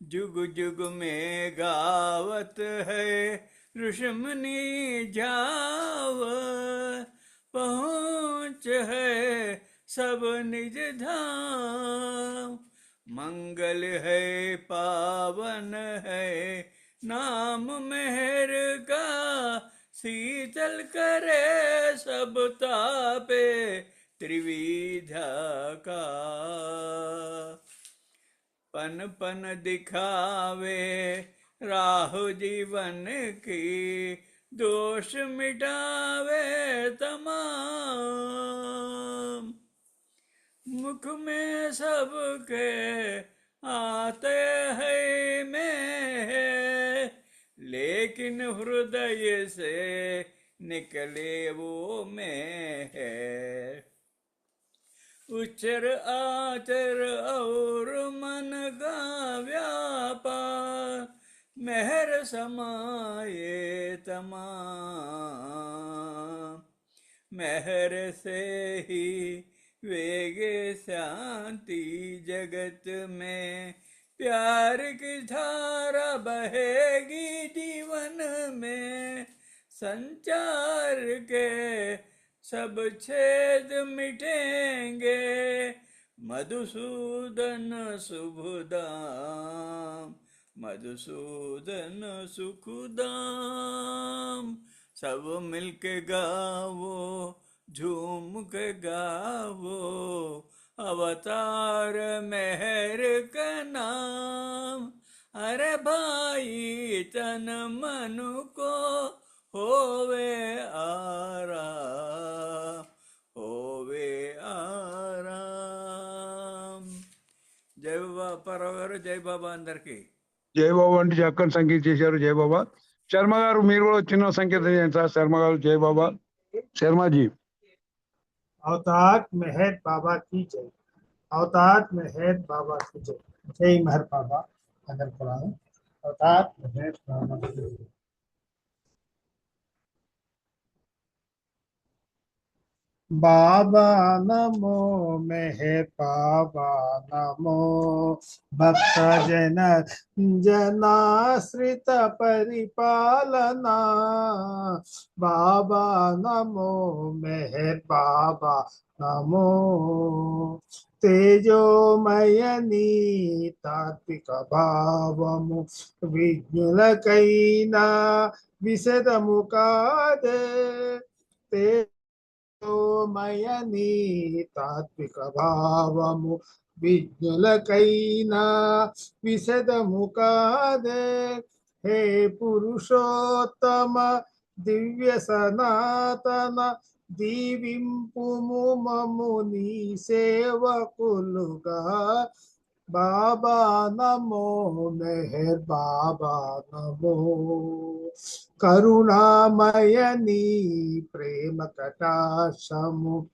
जुग जुग में गावत है ऋषिमुनि जाव। पहुँच है सब निज धाम। मंगल है पावन है नाम मेहर का। शीतल करे सब तापे त्रिविधा का। पन पन दिखावे राह जीवन की। दोष मिटावे तमाम। मुख में सबके आते हैं में, लेकिन हृदय से निकले वो में है। उच्चर आचर और मन का व्यापार। मेहर समाये तमाम। मेहर से ही वेगे शांति जगत में। प्यार की धारा बहेगी जीवन में। संचार के सब छेद मिटेंगे। मधुसूदन शुभदाम। मधुसूदन सुखदाम। सब मिलके गावो झूम के गावो। अवतार मेहर का नाम। अरे भाई तन मन को होवे आराम। होवे आराम। జై బాబా అప్పారావు గారు, జై బాబా అందరికి. జై బాబా అంటే చక్కని సంగీతం చేశారు. జై బాబా. శర్మ గారు మీరు కూడా చిన్న సంకేతం చేయండి సార్. శర్మ గారు జై బాబా. శర్మజీ. अवतार मेहर बाबा की जय। अवतार मेहर बाबा की जय। जय मेहर बाबा। अगर पुराण अवतार मेहर बाबा की जय। बाबा नमो मेहर बाबा नमो। भक्त जन जनाश्रित परिपालना। बाबा नमो मेहर बाबा नमो। तेजोमयनी तात्विक भावमु विज्ञुलकैना विशदमु कादे। मयनी तात्विक भावमु विज्ञुलकैना विशदमुकादे। हे पुरुषोत्तम दिव्य सनातन దీవింపుము మమ్ము నీ సేవకులుగా. బాబా నమో మెహర్ బాబా నమో. కరుణామయని ప్రేమ కటాక్షము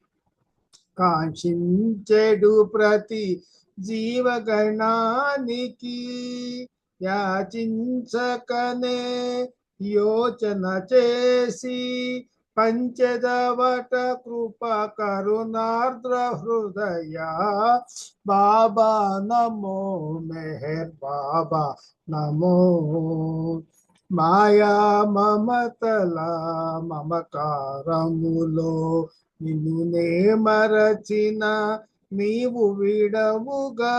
కాంక్షించెడు ప్రతి జీవగణానికి. యాచించకనే యోచన చేసి పంచదవట కృప కరుణార్ద్ర హృదయ. బాబా నమో మెహర్ బాబా నమో. మాయా మమతల మమకారములో నిన్నునే మరచిన నీవు విడవుగా.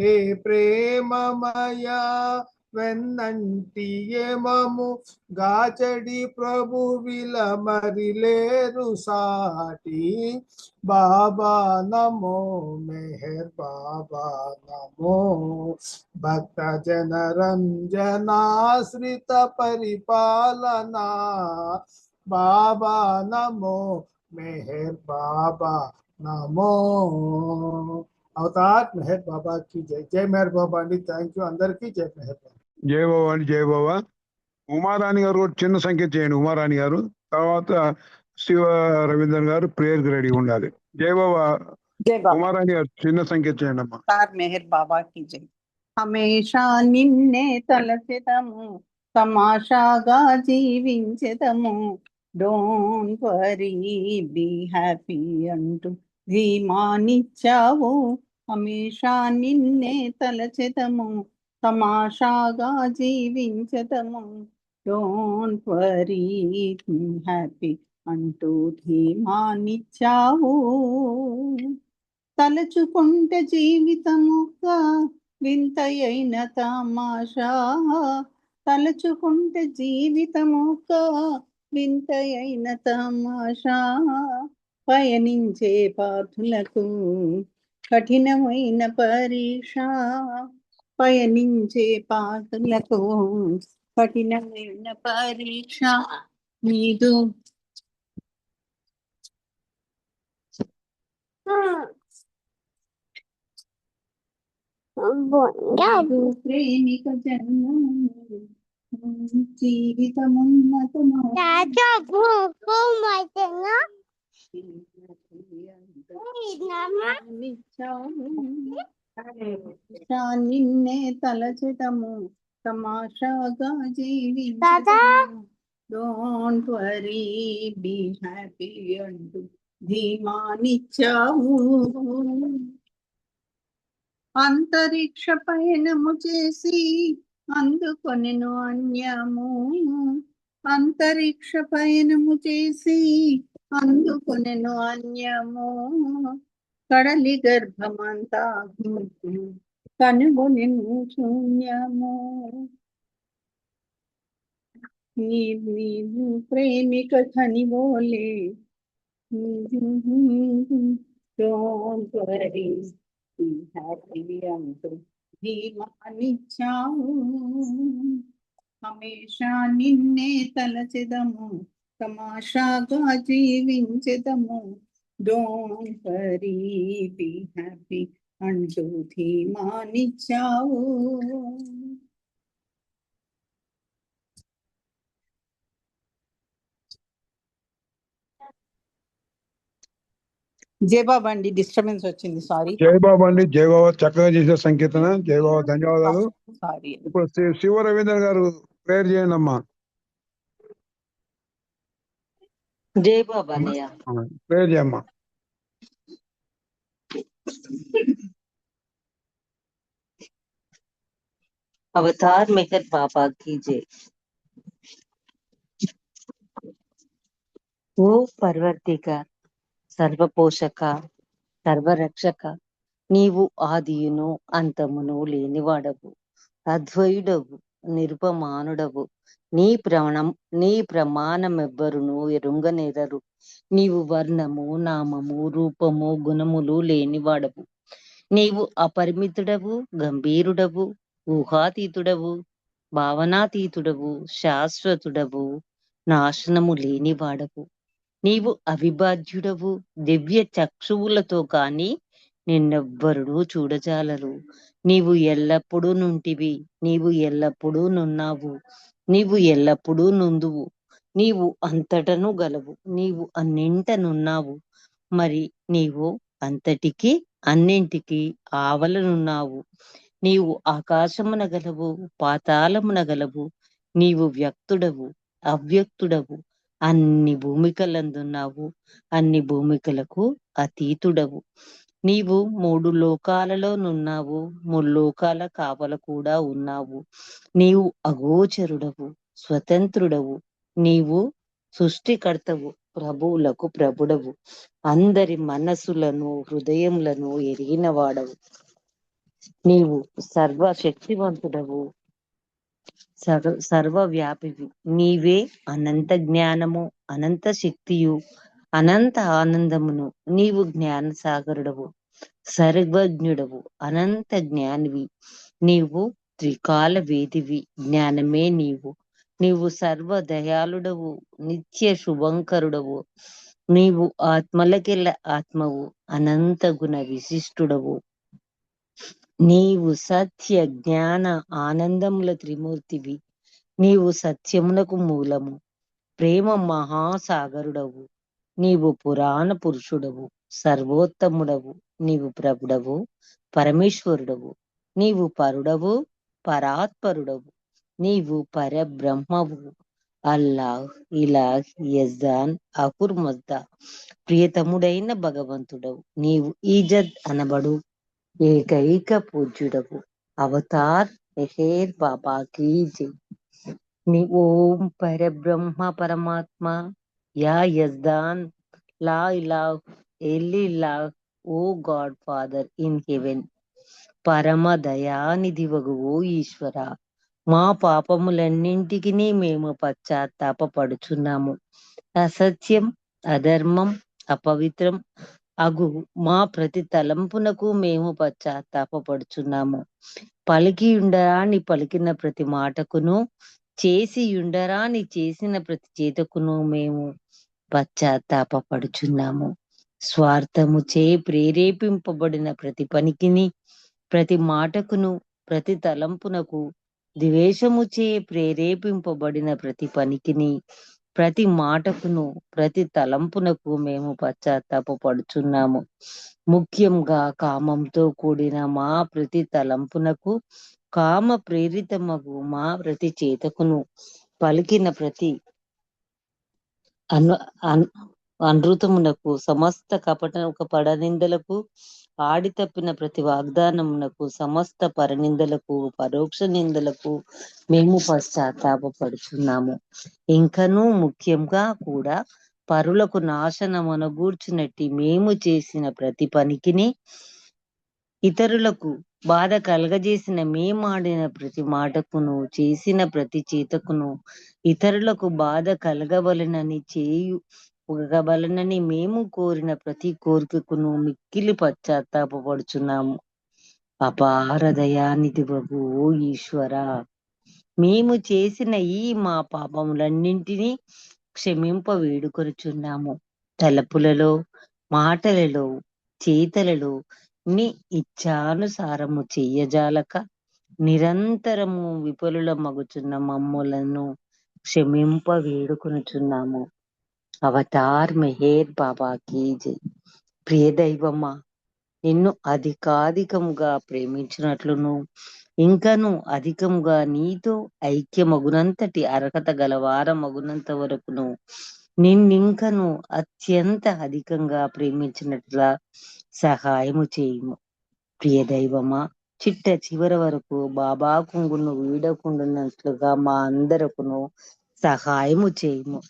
హే ప్రేమమయా వెన్నంటి మము గాచడి ప్రభు విల మరిలేరు సాటి. బాబా నమో మెహర్ బాబా నమో. భక్త జన రంజనాశ్రిత పరిపాలనా. బాబా నమో మెహర్ బాబా నమో. అవతార్ మెహర్ బాబా की जय. जय मेहर बाबा అండి. థ్యాంక్ యూ అందరికీ. జై మెహర్ బాబా. జై బాబా అండి. జై బాబా. ఉమారాణి గారు కూడా చిన్న సంకేతం చేయండి. ఉమారాణి గారు తర్వాత శివ రవీంద్రన్ గారు ప్రేయర్ రెడీ ఉండాలి. జై బాబా. जय बाबा। ఉమారాణి గారు చిన్న సంకేతం చేయండి అమ్మా. अवतार मेहर बाबा की जय। हमेशा निन्ने तलसेदमु తమాషాగా జీవించెదము. డోంట్ వరీ బీ హ్యాపీ అంటూ ధీమానిచ్చావు. హమేషా నిన్నే తలచెదము. తమాషాగా జీవించెదము. డోంట్ వరీ బీ హ్యాపీ అంటూ ధీమానిచ్చావు. తలచుకుంటే జీవితముక వింతయైన తమాషా. తలచుకుంటే జీవితముక వింతయైన తమాషా. పయనించే పాఠులకు కఠినమైన పరీక్ష. పయనించే పాఠులకు కఠినమైన పరీక్ష. నీదు ప్రేమిక జన్మ నిన్నే తలచెదము. తమాషాగా జీవించెదము. డోంట్ వరీ బీ హ్యాపీ అంటూ ధీమానిచ్చావు. అంతరిక్ష పయనము చేసి అందుకొనెను అన్యము. అంతరిక్ష పయనము చేసి అందుకొనెను అన్యము. కడలి గర్భమంతా కనుగొనెను శూన్యము. నీవు ప్రేమిక కనివోలే. డోంట్ వరీ బీ హ్యాపీ అంటూ ధీమానిచ్చావు. హమేషా నిన్నే తలచెదము. తమాషాగా జీవించెదము. డోంట్ వరీ బీ హ్యాపీ అంటూ ధీమానిచ్చావు. జయబాబు అండి, డిస్టర్బెన్స్ వచ్చింది, సారీ. జయబాబు అండి, జయబాబు చక్కగా చేసే సంకీర్తన. జయబాబు ధన్యవాదాలు. సారీ. ఇప్పుడు శివ రవీంద్ర గారు ప్రేయర్ చేయండి అమ్మా. జై బాబా అన్నయ్య. ప్రేయర్ చేయమ్మా. अवतार मेहर बाबा की जय। ఓ పర్వర్తిక, సర్వపోషక, సర్వరక్షక, నీవు ఆదియును అంతమును లేనివాడవు, అద్వయుడవు, నిరుపమానుడవు. నీ ప్రమాణమెవ్వరును ఎరుంగనేరరు. నీవు వర్ణము, నామము, రూపము, గుణములు లేనివాడవు. నీవు అపరిమితుడవు, గంభీరుడవు, ఊహాతీతుడవు, భావనాతీతుడవు, శాశ్వతుడవు, నాశనము లేనివాడవు. నీవు అవిభాజ్యుడవు, దివ్య చక్షువులతో కాని నిన్నెవ్వరునూ చూడజాలరు. నీవు ఎల్లప్పుడూ నుంటివి, నీవు ఎల్లప్పుడూ నున్నావు, నీవు ఎల్లప్పుడూ నుందువు. నీవు అంతటను గలవు, నీవు అన్నింటనున్నావు. మరి నీవు అంతటికి అన్నింటికి ఆవలనున్నావు. నీవు ఆకాశమున గలవు, పాతాళమున గలవు. నీవు వ్యక్తుడవు, అవ్యక్తుడవు, అన్ని భూమికలందున్నావు, అన్ని భూమికలకు అతీతుడవు. నీవు 3 లోకాలలో నున్నావు, 3 లోకాల కావల కూడా ఉన్నావు. నీవు అగోచరుడవు, స్వతంత్రుడవు. నీవు సృష్టికర్తవు, ప్రభువులకు ప్రభుడవు. అందరి మనసులను, హృదయములను ఎరిగిన వాడవు. నీవు సర్వశక్తివంతుడవు, సర్వవ్యాపివి. నీవే అనంత జ్ఞానము, అనంత శక్తియు, అనంత ఆనందమును. నీవు జ్ఞాన సాగరుడవు, సర్వజ్ఞుడవు, అనంత జ్ఞానివి. నీవు త్రికాల వేదివి, జ్ఞానమే నీవు. నీవు సర్వదయాళుడవు, నిత్య శుభంకరుడవు. నీవు ఆత్మలకెల్ల ఆత్మవు, అనంత గుణ విశిష్టుడవు. నీవు సత్య జ్ఞాన ఆనందముల త్రిమూర్తివి. నీవు సత్యమునకు మూలము, ప్రేమ మహాసాగరుడవు. నీవు పురాణ పురుషుడవు, సర్వోత్తముడవు. నీవు ప్రభుడవు, పరమేశ్వరుడవు. నీవు పరుడవు, పరాత్పరుడవు. నీవు పరబ్రహ్మవు. అల్లాహ్, ఇలాహ్, యజ్దాన్, అహుర్ మజ్దా, ప్రియతముడైన భగవంతుడవు. నీవు ఈజద్ అనబడు ఏకైక పూజ్యుడవు. అవతార్ మెహేర్ బాబా కీ జై. నీ ఓం పరబ్రహ్మ పరమాత్మ, యా యజ్దాన్, లా ఇలాహ్ ఎల్లిల్లాహ్, O God Father in heaven, పరమ దయానిధివగు ఓ ఈశ్వర, మా పాపములన్నింటికి మేము పశ్చాత్తాపపడుచున్నాము. అసత్యం, అధర్మం, అపవిత్రం అగు మా ప్రతి తలంపునకు మేము పశ్చాత్తాపపడుచున్నాము. పలికి ఉండరాని పలికిన ప్రతి మాటకును, చేసి ఉండరాని చేసిన ప్రతి చేతకును మేము పశ్చాత్తాపపడుచున్నాము. స్వార్థము చే ప్రేరేపింపబడిన ప్రతి పనికిని, ప్రతి మాటకును, ప్రతి తలంపునకు, ద్వేషముచే ప్రేరేపింపబడిన ప్రతి పనికిని, ప్రతి మాటకును, ప్రతి తలంపునకు మేము పశ్చాత్తాపపడుచున్నాము. ముఖ్యంగా కామంతో కూడిన మా ప్రతి తలంపునకు, కామ ప్రేరితమగు మా ప్రతి చేతకును, పలికిన ప్రతి అనృతమునకు, సమస్త కపట పడనిందలకు, ఆడి తప్పిన ప్రతి వాగ్దానమునకు, సమస్త పరనిందలకు, పరోక్ష నిందలకు మేము పశ్చాత్తాపపడుచున్నాము. ఇంకనూ ముఖ్యంగా కూడా పరులకు నాశనమనగూర్చునట్టి మేము చేసిన ప్రతి పనికిని, ఇతరులకు బాధ కలగజేసిన మేమాడిన ప్రతి మాటకును, చేసిన ప్రతి చేతకును, ఇతరులకు బాధ కలగవలనని చేయగవలనని మేము కోరిన ప్రతి కోరికకును మిక్కిలి పశ్చాత్తాపపడుచున్నాము. అపార దయానిధివగు ఓ ఈశ్వర, మేము చేసిన ఈ మా పాపములన్నింటినీ క్షమింప వేడుకొనుచున్నాము. తలపులలో, మాటలలో, చేతలలో నీ ఇచ్ఛానుసారము చెయ్యజాలక నిరంతరము విఫలుల మగుచున్న మమ్ములను క్షమింప వేడుకొనుచున్నాము. అవతార్ మెహేర్ బాబా కీ జై. ప్రియ దైవమా, నిన్ను అధికాధికముగా ప్రేమించినట్లును, ఇంకను అధికముగా నీతో ఐక్యమగునంతటి అర్హత గలవారమగునంత వరకును నిన్నింకను అత్యంత అధికంగా ప్రేమించినట్లా సహాయము చేయుము. ప్రియ దైవమా, చిట్ట చివరి వరకు బాబా కుంగును వీడకుండునట్లుగా మా అందరకును సహాయము చేయుము.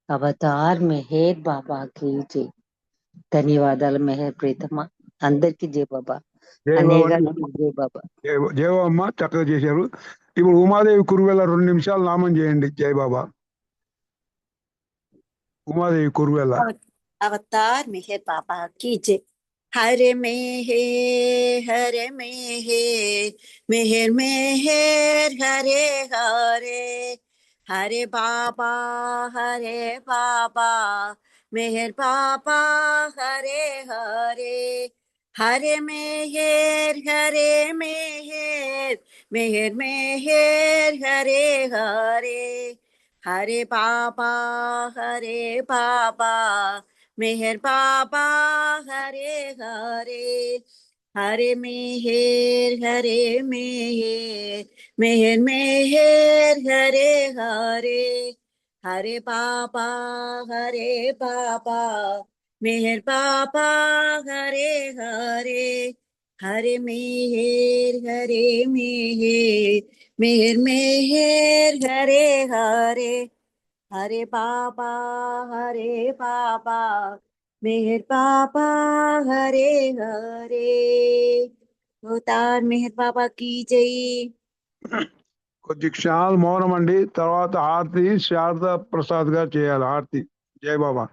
అవతార్ మెహేర్ బాబా కీ జై. ధన్యవాదాలు మెహర్ ప్రీతమ్మ. అందరికీ జై బాబా. జై అన్నయ్య బాబా, గారికి జై బాబా. జై బాబమ్మ, చక్కగా చేశారు. ఇప్పుడు ఉమాదేవి కురువేల 2 నిమిషాలు నామం చేయండి. జై బాబా. ఉమాదేవి కురువేల. अवतार मेहर बाबा की जय। हरे मेहर हरे मेहर मेहर मेहर हरे हरे हरे बाबा मेहर बाबा हरे हरे हरे मेहर मेहर मेहर हरे हरे हरे बाबा मेहर बाबा हरे हरे हरे मेहर मेहर मेहर हरे हरे हरे बाबा मेहर बाबा हरे हरे हरे मेहर मेहर मेहर हरे हरे हरे बाबा मेहर बाबा हरे हरे। अवतार मेहर बाबा की जय। కొద్ది క్షణాలు మౌనం అండి. తర్వాత హారతి శారద ప్రసాద్ గారు చేయాలి. హారతి. జై బాబా.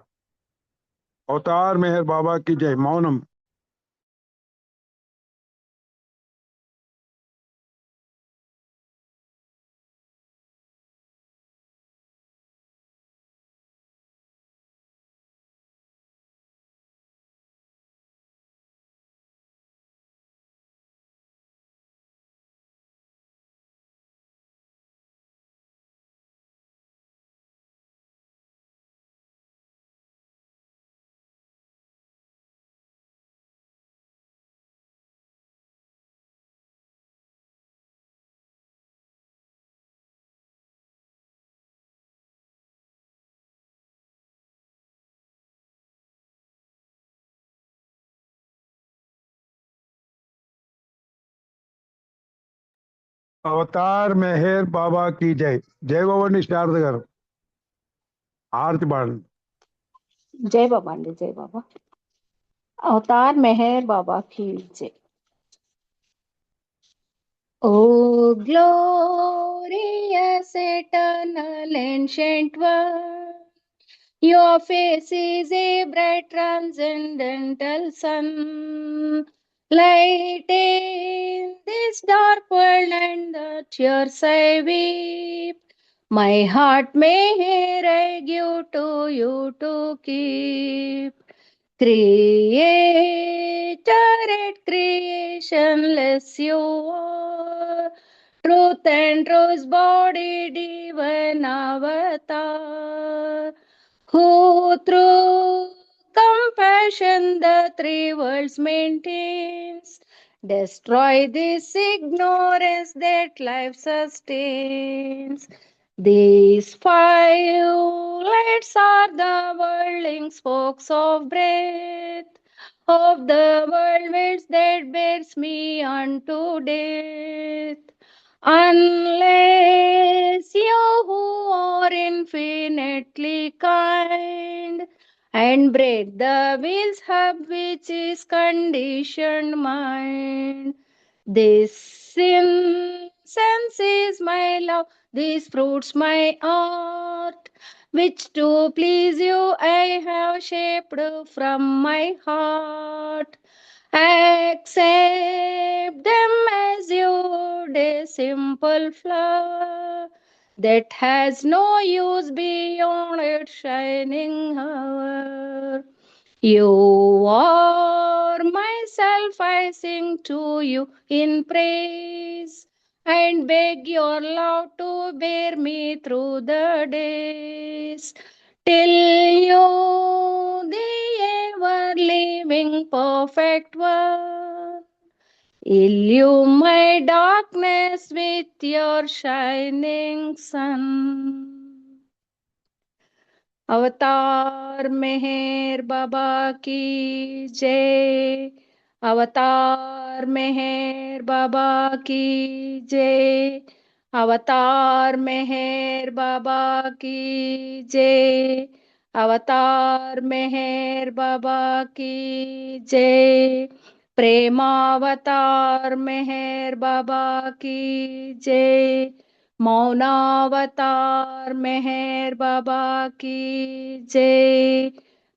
అవతార్ మెహర్ బాబాకి జై. మౌనం. అవతార్ మెహర్ బాబా కీ జై. జై బాబా అండి శారద గారు. ఆరతి పాడండి. జై బాబా అండి, జై బాబా. అవతార్ మెహర్ బాబా की जय. Oh glorious eternal ancient one, your face is a bright transcendental sun, light in this dark world and the tears I weep. My heart may I give to you to keep. Creator at creationless you are, truth and truth's body divine avatar, who through compassion the three worlds maintains, destroy this ignorance that life sustains. These five lights are the whirling spokes of breath of the world which that bears me unto death. Unless you who are infinitely kind and break the wheels hub which is conditioned mind, this incense is my love, these fruits my art, which to please you I have shaped from my heart. Accept them as you would a simple flower that has no use beyond its shining hour. You are myself, I sing to you in praise and beg your love to bear me through the days, till you, the ever living perfect one, illume my darkness with your shining sun. अवतार मेहर बाबा की जय. अवतार मेहर बाबा की जय. अवतार मेहर बाबा की जय. अवतार मेहर बाबा की जय. प्रेमावतार मेहर बाबा की जय. मौनावतार मेहर बाबा की जय.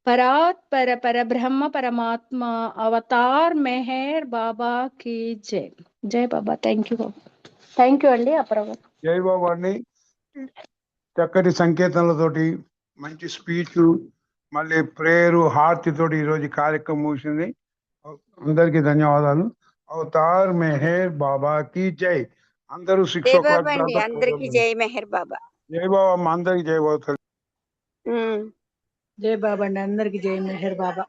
परात्पर पर ब्रह्म परमात्मा అవతార్ మెహర్ బాబా की जय. జై Baba. Thank you Baba. Thank you అండి అపరావు. జై బాబా అండి. చక్కటి సంకేతాలతోటి మంచి స్పీచ్ మళ్ళీ ప్రేయరు హారతి తోటి ఈరోజు కార్యక్రమం ముగిసింది. అందరికీ ధన్యవాదాలు. అవతార్ మెహర్ బాబా की జై. అందరూ 6 జై o'clock బాబా అండి, దాకా అందరికి జై మెహర్ బాబా. జై బాబా అమ్మ, అందరికి జై బాబా. జై బాబా అండి, అందరికి జై మెహర్ బాబా.